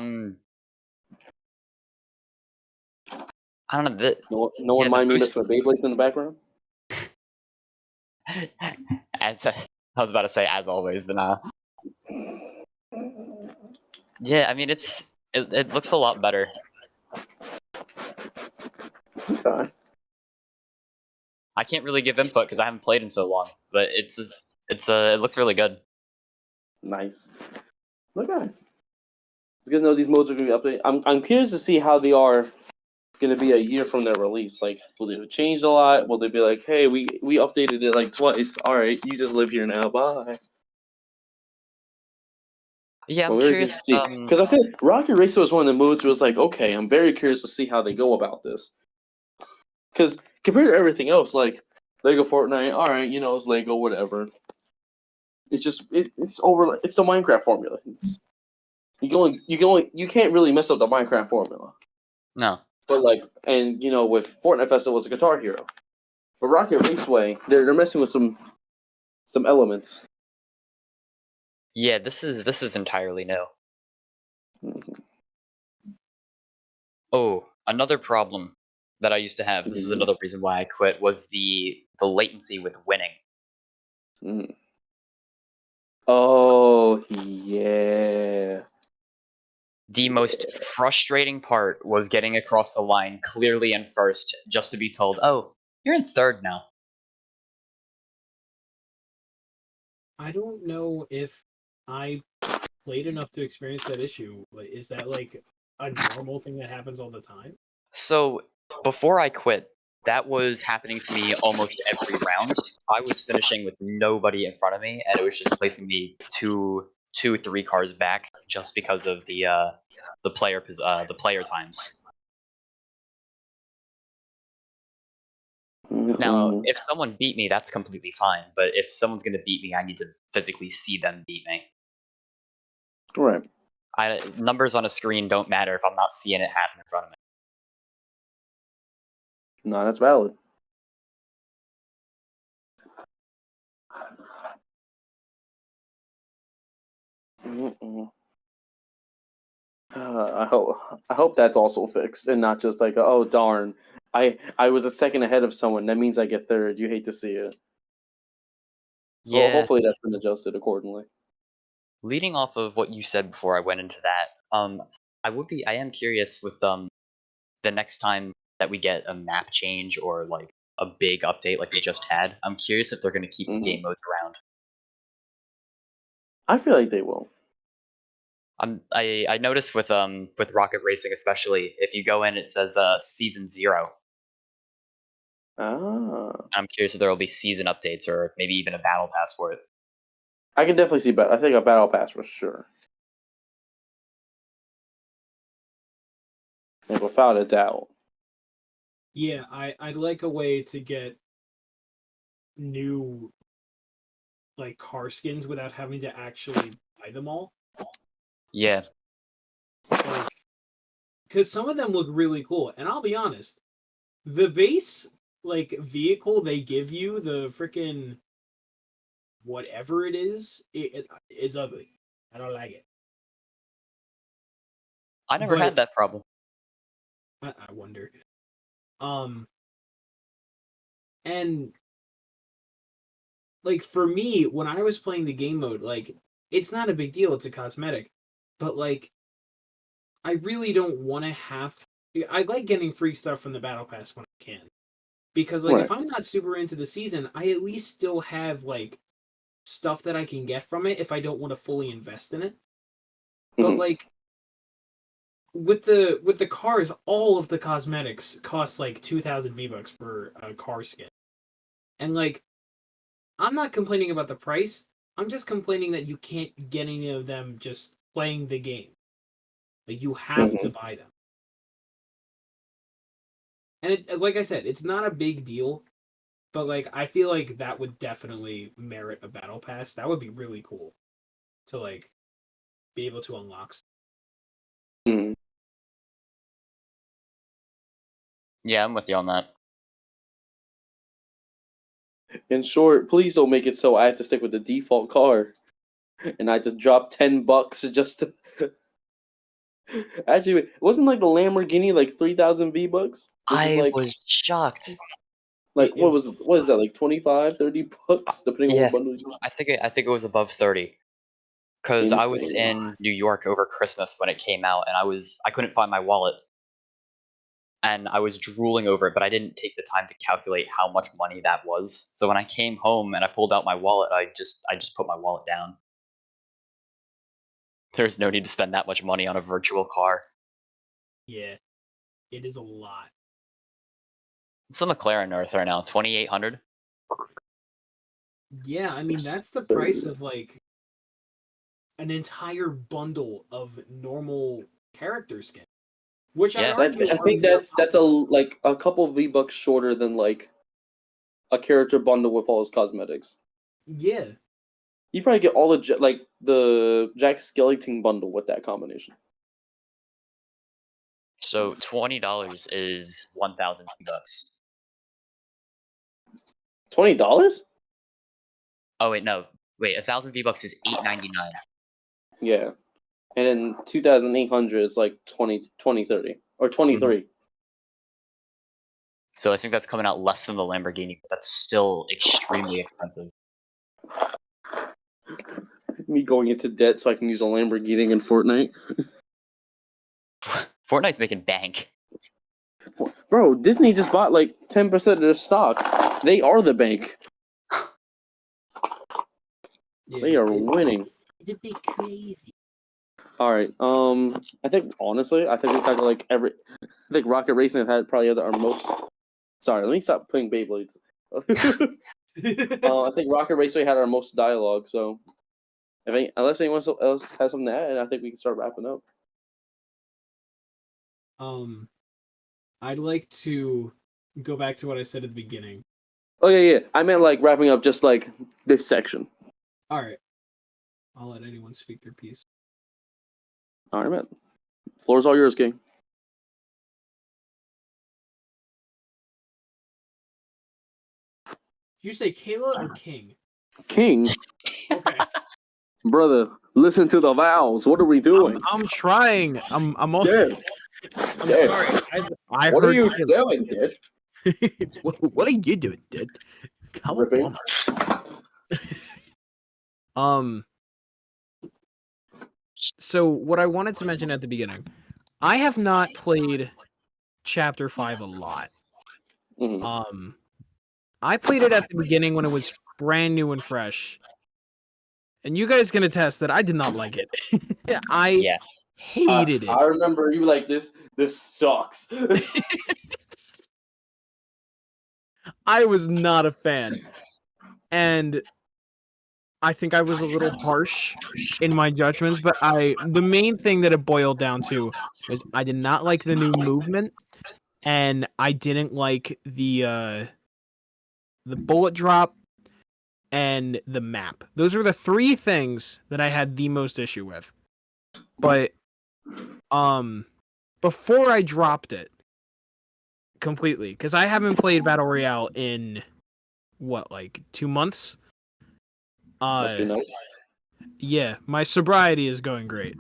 don't know. No one Yeah, the mind me boost- missing the Beyblades in the background. As I was about to say, as always, but nah. Yeah, I mean it looks a lot better. Okay. I can't really give input because I haven't played in so long, but it looks really good. Nice. Okay. It's good to know these modes are going to be updated. I'm curious to see how they are going to be a year from their release. Like, will they have changed a lot? Will they be like, hey, we updated it like twice. All right, you just live here now. Bye. Yeah, Well, I'm we're curious. curious to see because I feel like Rocket Racer was one of the modes where it's like, okay, I'm very curious to see how they go about this. Because compared to everything else, like Lego Fortnite, all right, it's Lego, whatever. It's just it's over. It's the Minecraft formula. You can't really mess up the Minecraft formula. No. But like, and with Fortnite Festival, it's a Guitar Hero. But Rocket Raceway, they're messing with some elements. Yeah, this is entirely new. Mhm. Oh, another problem that I used to have. This is another reason why I quit. Was the latency with winning. Mm. Oh yeah. The most frustrating part was getting across the line clearly in first, just to be told, "Oh, you're in third now." I don't know if I played enough to experience that issue. Like, is that like a normal thing that happens all the time? So before I quit, that was happening to me almost every round. I was finishing with nobody in front of me, and it was just placing me two, 3 cars back just because of the player times. Now, Mm-mm. if someone beat me, that's completely fine. But if someone's gonna beat me, I need to physically see them beat me. Right. Numbers on a screen don't matter if I'm not seeing it happen in front of me. No, that's valid. Mm-mm. I hope that's also fixed and not just like, oh darn, I was a second ahead of someone. That means I get third. You hate to see it. Well, Yeah. hopefully that's been adjusted accordingly. Leading off of what you said before I went into that, I am curious with the next time that we get a map change or like a big update like we just had. I'm curious if they're going to keep the game modes around. I feel like they will. I noticed with Rocket Racing especially, if you go in, it says season 0. Ah, I'm curious if there will be season updates or maybe even a battle pass for it. I can definitely see. I think a battle pass for sure. And without a doubt. Yeah, I'd like a way to get new like car skins without having to actually buy them all. Yeah. Like, because some of them look really cool, and I'll be honest, the base like vehicle they give you, the freaking whatever it is ugly. I don't like it. I never But had that problem. I wonder. And like for me, when I was playing the game mode, like it's not a big deal, it's a cosmetic. But like I really don't want to have I like getting free stuff from the battle pass when I can. Because like Right. if I'm not super into the season, I at least still have like stuff that I can get from it if I don't want to fully invest in it. But Mhm. like with the cars, all of the cosmetics cost like 2,000 V-bucks for a car skin. And like I'm not complaining about the price. I'm just complaining that you can't get any of them just playing the game. Like you have to buy them. And it, like I said, it's not a big deal, but like I feel like that would definitely merit a battle pass. That would be really cool to like be able to unlock. Mhm. Yeah, I'm with you on that. In short, please don't make it so I have to stick with the default car, and I just drop $10 just to Actually, wasn't like the Lamborghini like 3,000 V-Bucks? Which is I like was shocked. what is that, like 25, 30 bucks depending on Yeah, what bundle you get? I think it was above 30. Because I was Insane. in New York over Christmas when it came out, and I couldn't find my wallet, and I was drooling over it, but I didn't take the time to calculate how much money that was. So when I came home and I pulled out my wallet, I just put my wallet down. There's no need to spend that much money on a virtual car. Yeah, it is a lot. It's the McLaren Earth right now, 2,800. Yeah, I mean that's the price of like an entire bundle of normal character skin, which I Yeah. argue. I think that's a couple V-Bucks shorter than like a character bundle with all his cosmetics. Yeah, You probably get all the Jack Skellington bundle with that combination. So $20 is 1,000 bucks. $20? Oh wait, no, wait, 1,000 V-bucks is $8.99. Yeah. And then 2,800 is like 20, 30. Or 23. So I think that's coming out less than the Lamborghini, but that's still extremely expensive. Me going into debt so I can use a Lamborghini in Fortnite. Fortnite's making bank. Bro, Disney just bought like 10% of their stock. They are the bank. yeah, They are winning. it'd be crazy. All right. I think honestly, I think we talked like every. I think Rocket Racing had probably our most. Sorry, let me stop playing Beyblades. I think Rocket Raceway had our most dialogue. So, unless anyone else has something to add, I think we can start wrapping up. I'd like to go back to what I said at the beginning. Oh yeah. I meant like wrapping up just like this section. All right, I'll let anyone speak their piece. All right, man. Floor's all yours, King. Did you say Kayla or King? King, Okay. brother, listen to the vowels. What are we doing? I'm trying. I'm all, Dude, I'm dude, sorry. I what are heard you Kayla. doing, dude? What are you doing, dude? Ripping. So what I wanted to mention at the beginning, I have not played Chapter 5 a lot. Mhm. I played it at the beginning when it was brand new and fresh. And you guys can attest that I did not like it. I Yeah. hated it. I remember you were like this. This sucks. I was not a fan. And I think I was a little harsh in my judgments, but the main thing that it boiled down to was I did not like the new movement, and I didn't like the bullet drop and the map. Those were the three things that I had the most issue with. But before I dropped it completely, because I haven't played Battle Royale in what, like 2 months? Must be nice. Yeah, my sobriety is going great.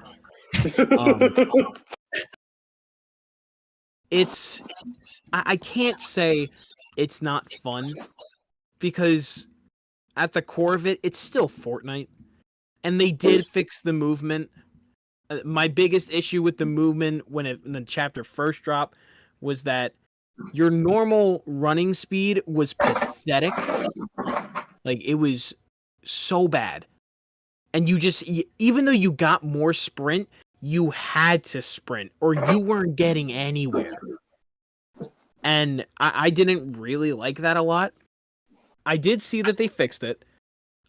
It's I can't say it's not fun, because at the core of it, it's still Fortnite, and they did fix the movement. My biggest issue with the movement when the chapter first dropped was that your normal running speed was pathetic. Like, it was so bad. And even though you got more sprint, you had to sprint or you weren't getting anywhere. And I didn't really like that a lot. I did see that they fixed it.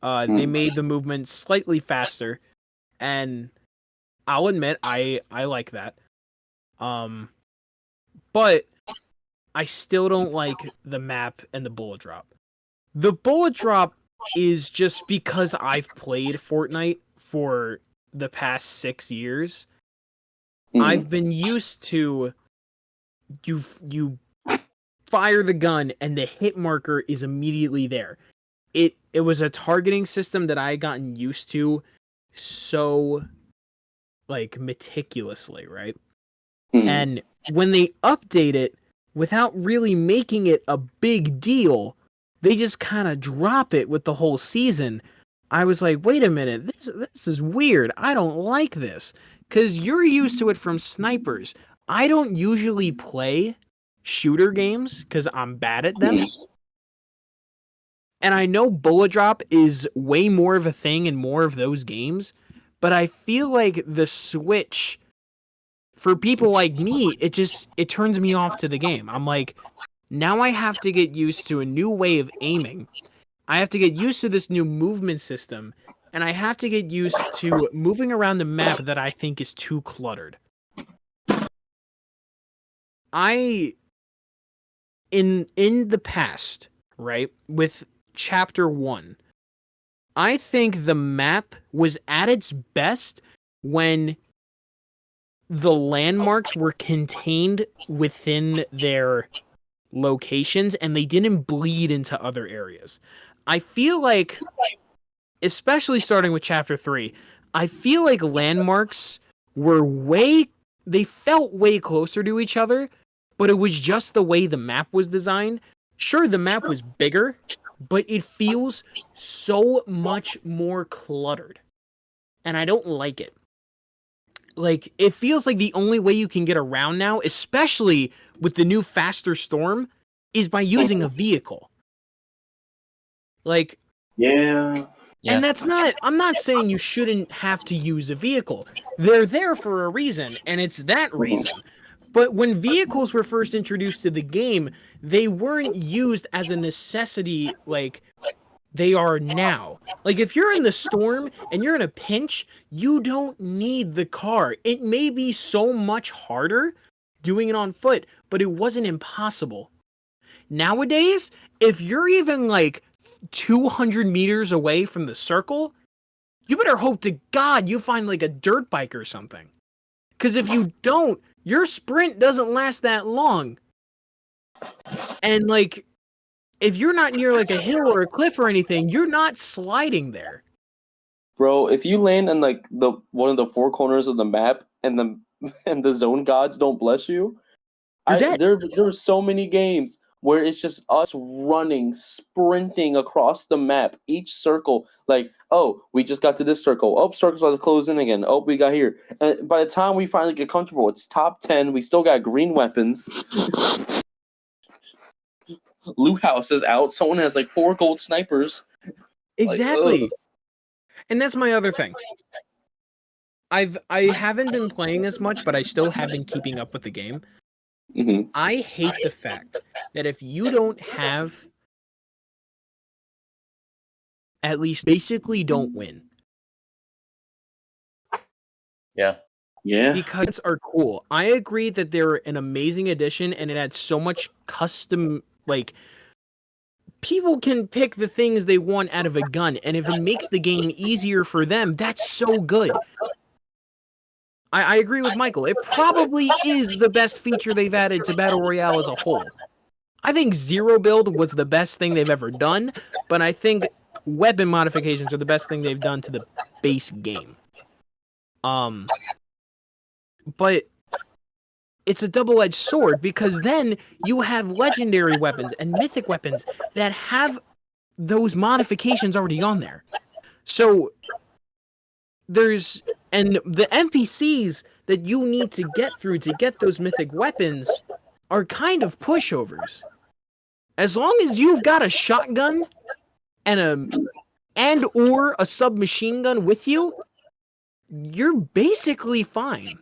They made the movement slightly faster, and I'll admit I like that. But I still don't like the map and the bullet drop. The bullet drop is just because I've played Fortnite for the past 6 years. I've been used to you fire the gun and the hit marker is immediately there. It was a targeting system that I had gotten used to so like meticulously, right? Mhm. And when they update it without really making it a big deal, they just kind of drop it with the whole season. I was like, wait a minute, this is weird. I don't like this. Because you're used to it from snipers. I don't usually play shooter games because I'm bad at them. And I know bullet drop is way more of a thing in more of those games, but I feel like the switch for people like me, it turns me off to the game. I'm like, now I have to get used to a new way of aiming. I have to get used to this new movement system, and I have to get used to moving around the map that I think is too cluttered. In the past, right, with chapter 1, I think the map was at its best when the landmarks were contained within their locations and they didn't bleed into other areas. I feel like, especially starting with chapter 3, I feel like landmarks they felt way closer to each other, but it was just the way the map was designed. Sure, the map was bigger, but it feels so much more cluttered. And I don't like it. Like, it feels like the only way you can get around now, especially with the new faster storm, is by using a vehicle. Like, Yeah. and I'm not saying you shouldn't have to use a vehicle. They're there for a reason, and it's that reason. But when vehicles were first introduced to the game, they weren't used as a necessity like they are now. Like, if you're in the storm and you're in a pinch, you don't need the car. It may be so much harder doing it on foot, but it wasn't impossible. Nowadays, if you're even like 200 meters away from the circle, you better hope to God you find like a dirt bike or something. Because if you don't, your sprint doesn't last that long. And like, if you're not near like a hill or a cliff or anything, you're not sliding there. Bro, if you land in like the one of the four corners of the map and the zone gods don't bless you, You're dead. there are so many games where it's just us running, sprinting across the map, each circle. Like, oh, we just got to this circle. Oh, circle's about to close in again. Oh, we got here. And by the time we finally get comfortable, it's top 10. We still got green weapons. Loot house is out. Someone has like 4 gold snipers. Exactly. Like, and that's my other thing. I haven't been playing as much, but I still have been keeping up with the game. mm-hmm. I hate the fact that if you don't have, at least basically don't win. Yeah. Yeah. Because are cool. I agree that they're an amazing addition and it adds so much custom, like, people can pick the things they want out of a gun, and if it makes the game easier for them, that's so good. I agree with Michael. It probably is the best feature they've added to Battle Royale as a whole. I think Zero Build was the best thing they've ever done, but I think weapon modifications are the best thing they've done to the base game. But it's a double-edged sword because then you have legendary weapons and mythic weapons that have those modifications already on there. So and the NPCs that you need to get through to get those mythic weapons are kind of pushovers. As long as you've got a shotgun and or a submachine gun with you, you're basically fine.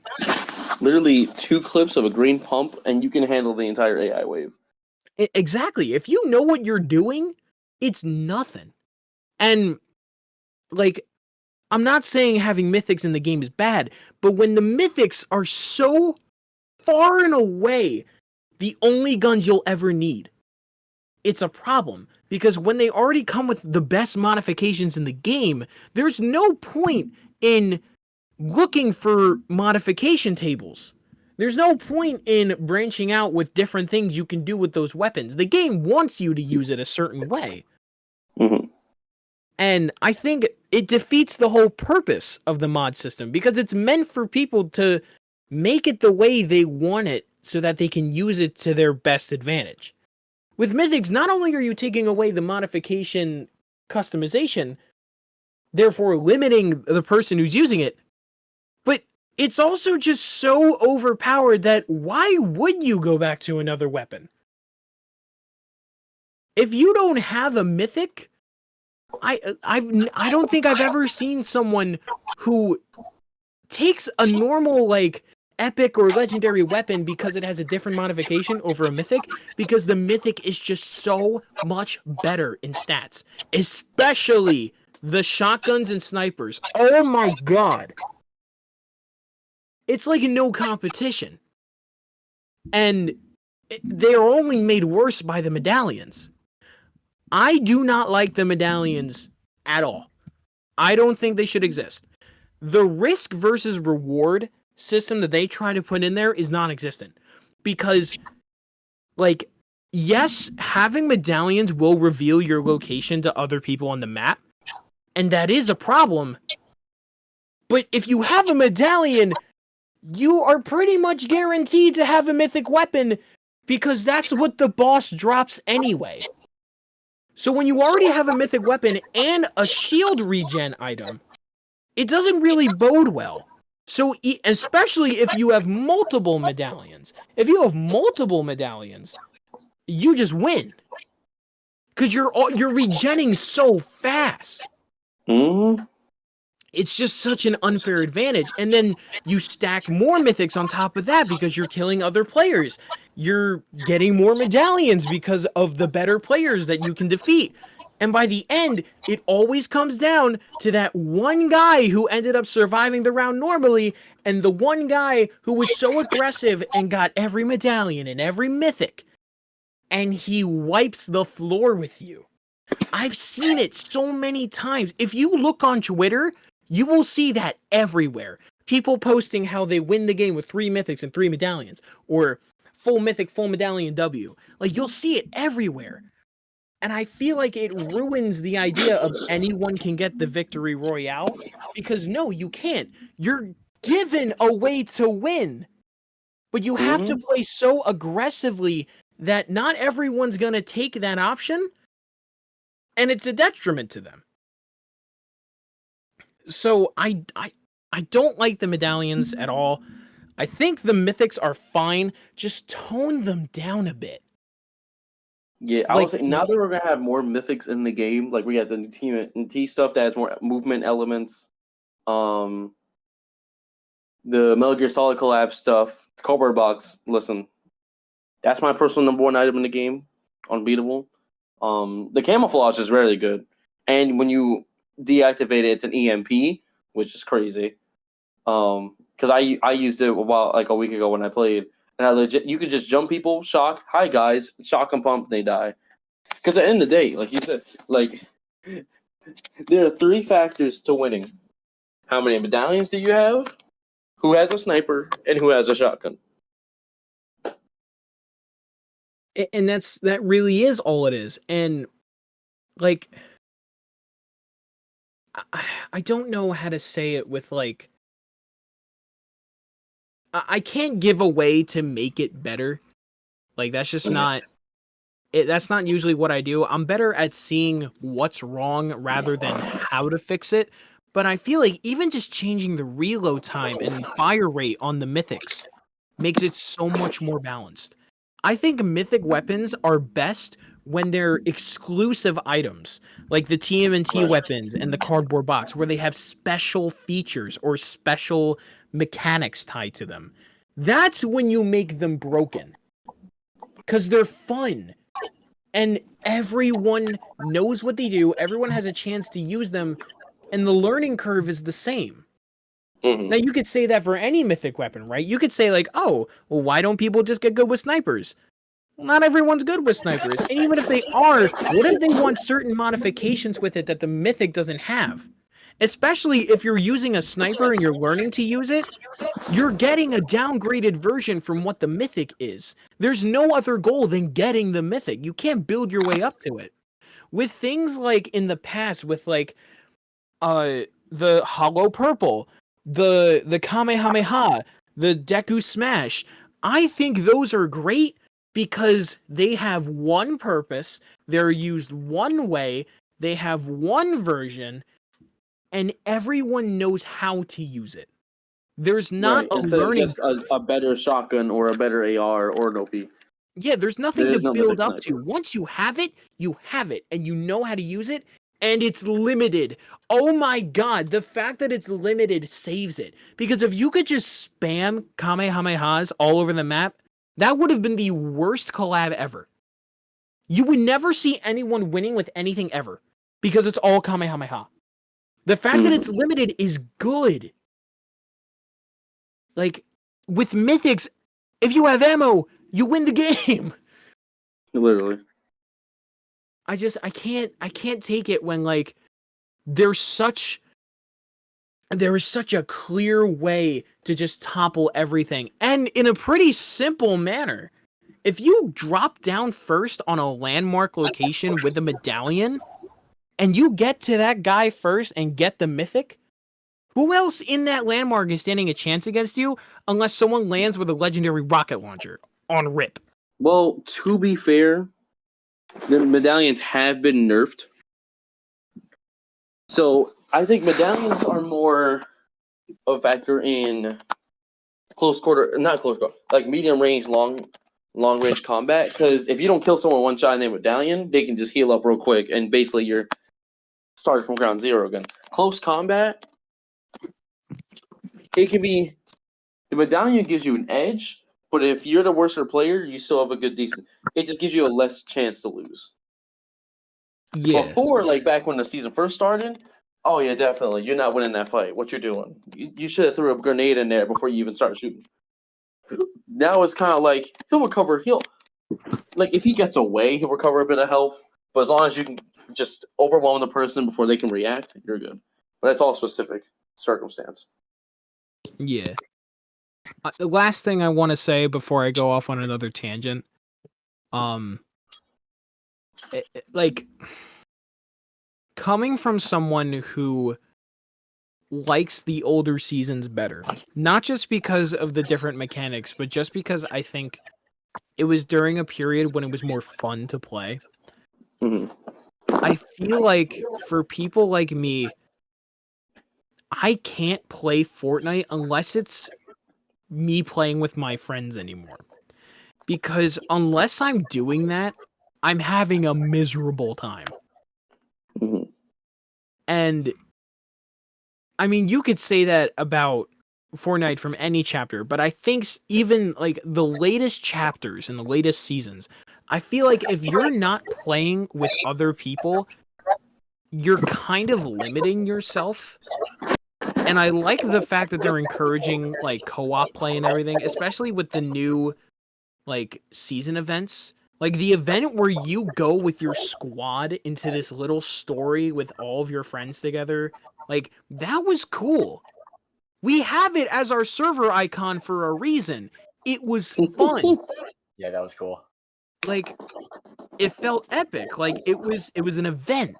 Literally 2 clips of a green pump and you can handle the entire AI wave. Exactly. If you know what you're doing, it's nothing. And like, I'm not saying having mythics in the game is bad, but when the mythics are so far and away the only guns you'll ever need, it's a problem. Because when they already come with the best modifications in the game, there's no point in looking for modification tables. There's no point in branching out with different things you can do with those weapons. The game wants you to use it a certain way. Mm-hmm. And I think it defeats the whole purpose of the mod system because it's meant for people to make it the way they want it so that they can use it to their best advantage. With Mythics, not only are you taking away the modification customization, therefore limiting the person who's using it, but it's also just so overpowered that why would you go back to another weapon? If you don't have a Mythic, I don't think I've ever seen someone who takes a normal like epic or legendary weapon because it has a different modification over a mythic, because the mythic is just so much better in stats, especially the shotguns and snipers. Oh my god. It's like no competition. And they are only made worse by the medallions. I do not like the medallions at all. I don't think they should exist. The risk versus reward system that they try to put in there is non-existent. Because, like, yes, having medallions will reveal your location to other people on the map, and that is a problem. But if you have a medallion, you are pretty much guaranteed to have a mythic weapon, because that's what the boss drops anyway. So when you already have a mythic weapon and a shield regen item, it doesn't really bode well. So especially if you have multiple medallions. If you have multiple medallions, you just win. Because you're regenning so fast. Mm-hmm. It's just such an unfair advantage. And then you stack more mythics on top of that because you're killing other players. You're getting more medallions because of the better players that you can defeat. And by the end, it always comes down to that one guy who ended up surviving the round normally, and the one guy who was so aggressive and got every medallion and every mythic, and he wipes the floor with you. I've seen it so many times. If you look on Twitter, you will see that everywhere. People posting how they win the game with 3 mythics and 3 medallions, or full mythic, full medallion W. Like, you'll see it everywhere. And I feel like it ruins the idea of anyone can get the victory royale, because no, you can't. You're given a way to win, but you have to play so aggressively that not everyone's going to take that option, and it's a detriment to them. So I don't like the medallions at all. I think the mythics are fine, just tone them down a bit. Yeah, I would say now that we're gonna have more mythics in the game, like we got the TMNT stuff that has more movement elements, the Metal Gear Solid collab stuff, cardboard box. Listen, that's my personal number 1 item in the game, unbeatable. The camouflage is really good, and when you deactivate it, it's an EMP, which is crazy. Because I used it a week ago when I played. And I legit, you could just jump people, shock, hi guys, shock and pump, they die. Because at the end of the day, like you said, like there are 3 factors to winning: how many medallions do you have, who has a sniper, and who has a shotgun. And that really is all it is. And like, I don't know how to say it with like, I can't give away to make it better. Like, that's just not it. That's not usually what I do. I'm better at seeing what's wrong rather than how to fix it. But I feel like even just changing the reload time and fire rate on the mythics makes it so much more balanced. I think mythic weapons are best when they're exclusive items, like the TMNT weapons and the cardboard box, where they have special features or special mechanics tied to them. That's when you make them broken, because they're fun and everyone knows what they do. Everyone has a chance to use them, and the learning curve is the same. Now, you could say that for any mythic weapon, right? You could say like, oh, well, why don't people just get good with snipers? Well, not everyone's good with snipers. And even if they are, what if they want certain modifications with it that the mythic doesn't have? Especially if you're using a sniper and you're learning to use it, you're getting a downgraded version from what the mythic is. There's no other goal than getting the mythic. You can't build your way up to it. with things like in the past with like the Hollow Purple, the Kamehameha, the Deku Smash, I think those are great because they have one purpose, they're used one way, they have one version, and everyone knows how to use it. There's not a Instead learning of just a better shotgun or a better AR or an OP. Yeah, there's nothing There's to no build mythic up to. sniper. Once you have it, and you know how to use it, and it's limited. Oh my god, the fact that it's limited saves it. Because if you could just spam Kamehamehas all over the map, that would have been the worst collab ever. You would never see anyone winning with anything ever. Because it's all Kamehameha. The fact that it's limited is good. Like, with Mythics, if you have ammo, you win the game. Literally. I can't take it when like there is such a clear way to just topple everything, and in a pretty simple manner. If you drop down first on a landmark location with a medallion and you get to that guy first and get the mythic, who else in that landmark is standing a chance against you unless someone lands with a legendary rocket launcher on rip? Well, to be fair, the medallions have been nerfed. So I think medallions are more a factor in not close quarter, like medium range, long range combat. Because if you don't kill someone one shot in their medallion, they can just heal up real quick, and basically you're started from ground zero again. Close combat, it can be the medallion gives you an edge, but if you're the worse player, you still have a decent. It just gives you a less chance to lose. Yeah. Before, like back when the season first started, oh yeah, definitely, you're not winning that fight. What you're doing? You should have threw a grenade in there before you even started shooting. Now it's kind of like he'll recover. Like if he gets away, he'll recover a bit of health. But as long as you can just overwhelm the person before they can react, you're good. But that's all specific circumstance. Yeah. The last thing I want to say before I go off on another tangent, like coming from someone who likes the older seasons better, not just because of the different mechanics, but just because I think it was during a period when it was more fun to play. Mm-hmm. I feel like for people like me, I can't play Fortnite unless it's me playing with my friends anymore. Because unless I'm doing that, I'm having a miserable time. Mm-hmm. And I mean, you could say that about Fortnite from any chapter, but I think even like the latest chapters and the latest seasons, I feel like if you're not playing with other people, you're kind of limiting yourself. And I like the fact that they're encouraging like co-op play and everything, especially with the new like season events. Like the event where you go with your squad into this little story with all of your friends together. Like that was cool. We have it as our server icon for a reason. It was fun. Yeah, that was cool. Like it felt epic. Like it was an event.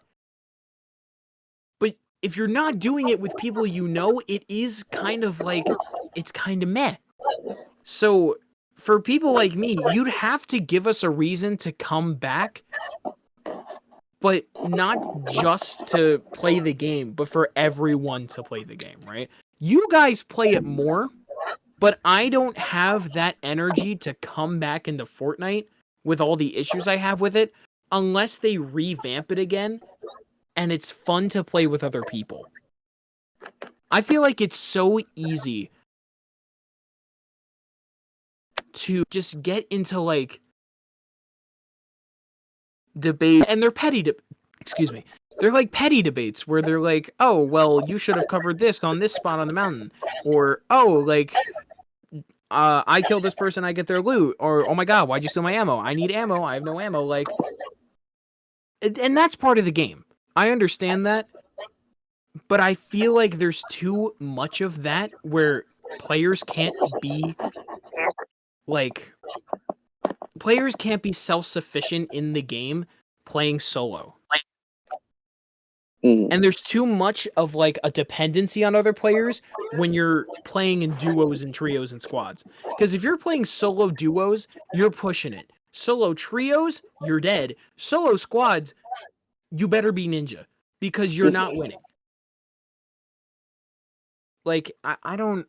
But if you're not doing it with people you know, it is kind of like it's kind of meh. So for people like me, you'd have to give us a reason to come back, but not just to play the game, but for everyone to play the game, right? You guys play it more, but I don't have that energy to come back into Fortnite with all the issues I have with it unless they revamp it again and it's fun to play with other people. I feel like it's so easy to just get into like debate, and they're they're like petty debates where they're like, oh well, you should have covered this on this spot on the mountain, or oh like I kill this person, I get their loot, or oh my god, why'd you steal my ammo? I need ammo, I have no ammo. Like, and that's part of the game. I understand that, but I feel like there's too much of that where players can't be self-sufficient in the game playing solo. And there's too much of like a dependency on other players when you're playing in duos and trios and squads. Because if you're playing solo duos, you're pushing it. Solo trios, you're dead. Solo squads, you better be ninja because you're not winning. Like I don't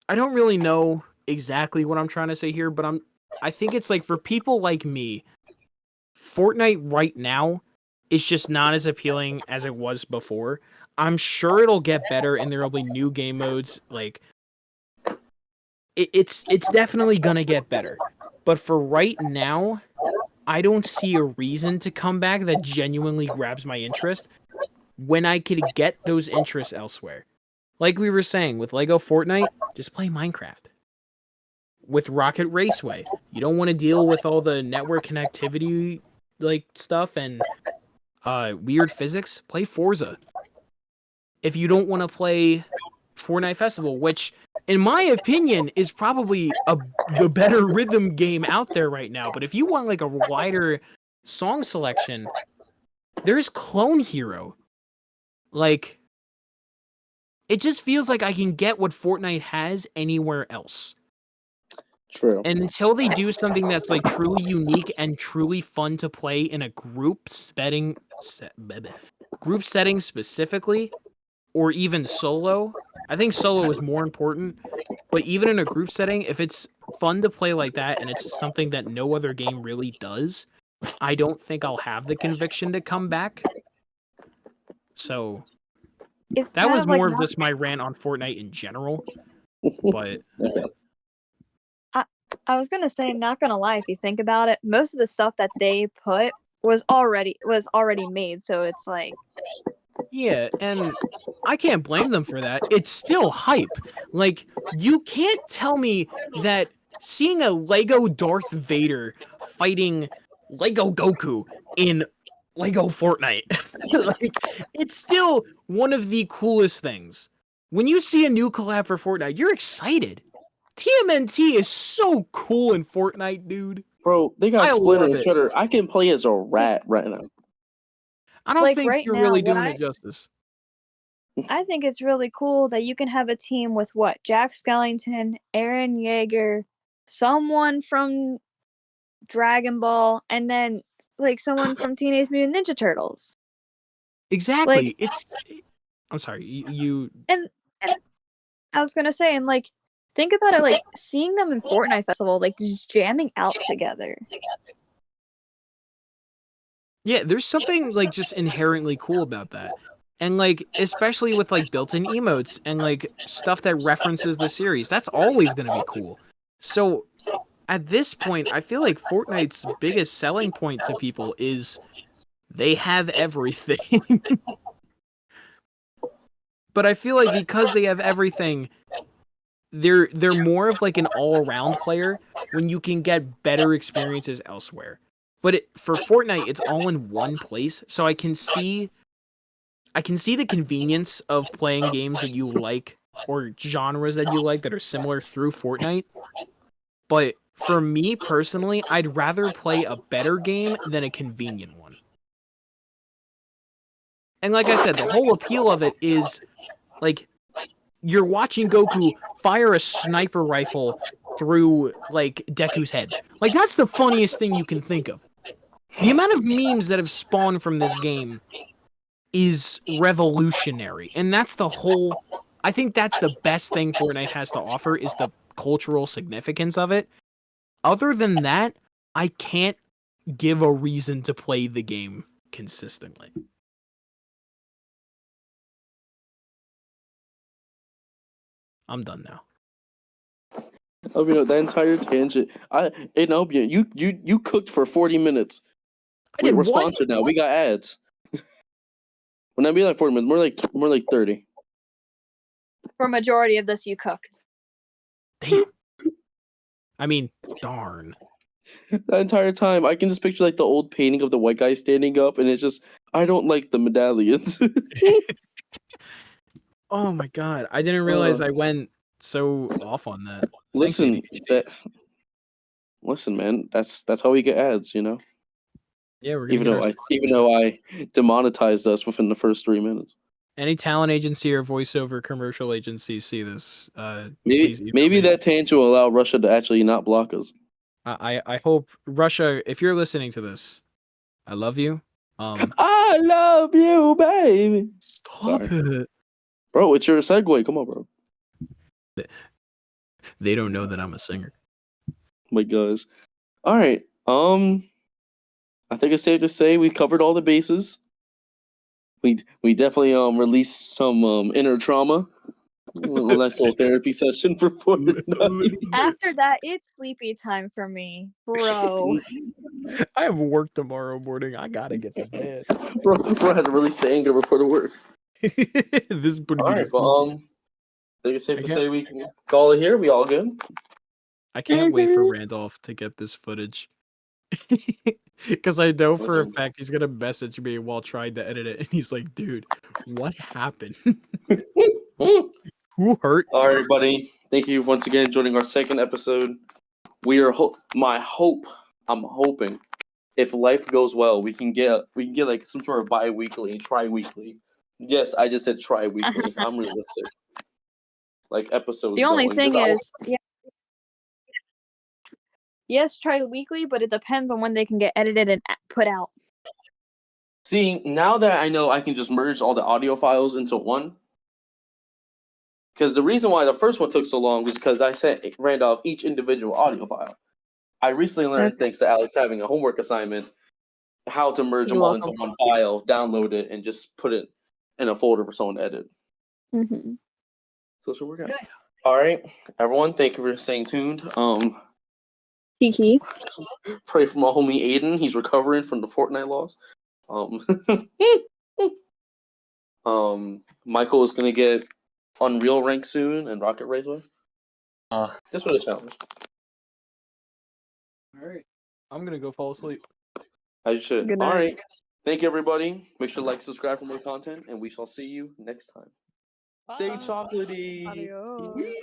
really know exactly what I'm trying to say here, but I think it's like for people like me, Fortnite right now is just not as appealing as it was before. I'm sure it'll get better and there'll be new game modes. Like it's definitely gonna get better. But for right now, I don't see a reason to come back that genuinely grabs my interest when I could get those interests elsewhere. Like we were saying with Lego Fortnite, just play Minecraft. With Rocket Raceway, you don't want to deal with all the network connectivity like stuff and weird physics, play Forza. If you don't want to play Fortnite Festival, which in my opinion is probably the better rhythm game out there right now, but if you want like a wider song selection, there's Clone Hero. Like it just feels like I can get what Fortnite has anywhere else. True. And until they do something that's like truly unique and truly fun to play in a group setting specifically, or even solo, I think solo is more important. But even in a group setting, if it's fun to play like that and it's something that no other game really does, I don't think I'll have the conviction to come back. So It's that kind was of like more of not, just my rant on Fortnite in general. But I was gonna say, not gonna lie, if you think about it, most of the stuff that they put was already made, so it's like yeah, and I can't blame them for that. It's still hype. Like, you can't tell me that seeing a Lego Darth Vader fighting Lego Goku in Lego Fortnite, like, it's still one of the coolest things. When you see a new collab for Fortnite, you're excited. TMNT is so cool in Fortnite, dude. Bro, they got I Splinter love and it. Shredder. I can play as a rat right now. I don't Like, think right you're now, really what doing it justice. I think it's really cool that you can have a team with what? Jack Skellington, Aaron Yeager, someone from Dragon Ball, and then like someone from Teenage Mutant Ninja Turtles. Exactly. Like, I'm sorry, you and I was gonna say, and like, think about it, like seeing them in Fortnite Festival, like just jamming out together. yeah, there's something like just inherently cool about that. And like especially with like built-in emotes and like stuff that references the series, that's always going to be cool. So at this point, I feel like Fortnite's biggest selling point to people is they have everything. But I feel like because they have everything, they're more of like an all-around player when you can get better experiences elsewhere. But for Fortnite, it's all in one place, so I can see the convenience of playing games that you like or genres that you like that are similar through Fortnite. But for me personally, I'd rather play a better game than a convenient one. And like I said, the whole appeal of it is like you're watching Goku fire a sniper rifle through like Deku's head. Like that's the funniest thing you can think of. The amount of memes that have spawned from this game is revolutionary. And that's the whole I think that's the best thing Fortnite has to offer is the cultural significance of it. Other than that, I can't give a reason to play the game consistently. I'm done now. I mean, that entire tangent. Albion, you cooked for 40 minutes. I did We're what? sponsored now. We got ads. When I be like 40 minutes, more like 30. For majority of this, you cooked. Damn. I mean, darn. That entire time, I can just picture like the old painting of the white guy standing up, and it's just I don't like the medallions. Oh my god, I didn't realize I went so off on that. Thanks, listen, ADHD. listen, man. That's how we get ads, you know. Yeah, we're gonna Even get though our even though I demonetized us within the first 3 minutes. any talent agency or voiceover commercial agency see this. Maybe please email maybe me. that change will allow Russia to actually not block us. I hope Russia, if you're listening to this, I love you. I love you, baby. Stop it. Bro, it's your segue. Come on, bro. They don't know that I'm a singer. My gosh. All right. I think it's safe to say we covered all the bases. We definitely released some inner trauma. A nice little therapy session for Fortnite. After that, it's sleepy time for me, bro. I have work tomorrow morning. I gotta get to bed. bro had to release the anger before the work. This is putting All me right, to but sleep. I think it's safe to Okay. say we can call it here. We all good? I can't wait for Randolph to get this footage. Because I know for a Listen. fact he's gonna message me while trying to edit it, and he's like, "Dude, what happened? Who hurt you?" All right, buddy. Thank you once again joining our second episode. We are I'm hoping if life goes well, we can get like some sort of bi-weekly, tri-weekly. Yes, I just said tri-weekly. I'm realistic. Like episodes. The only going, 'cause thing I- is, yeah. Yes, try weekly, but it depends on when they can get edited and put out. See, now that I know I can just merge all the audio files into one. Because the reason why the first one took so long was because I sent Randolph each individual audio file. I recently learned, thanks to Alex having a homework assignment, how to merge them You're all into welcome. one file, download it, and just put it in a folder for someone to edit. Mm-hmm. So it should work out. All right, everyone, thank you for staying tuned. Kiki. Pray for my homie Aiden. He's recovering from the Fortnite loss. Michael is gonna get Unreal rank soon and Rocket Raceway. Just for the challenge. All right, I'm gonna go fall asleep. As you should. Good All night. right. Thank you, everybody. Make sure to like, subscribe for more content, and we shall see you next time. Stay chocolatey. Adios.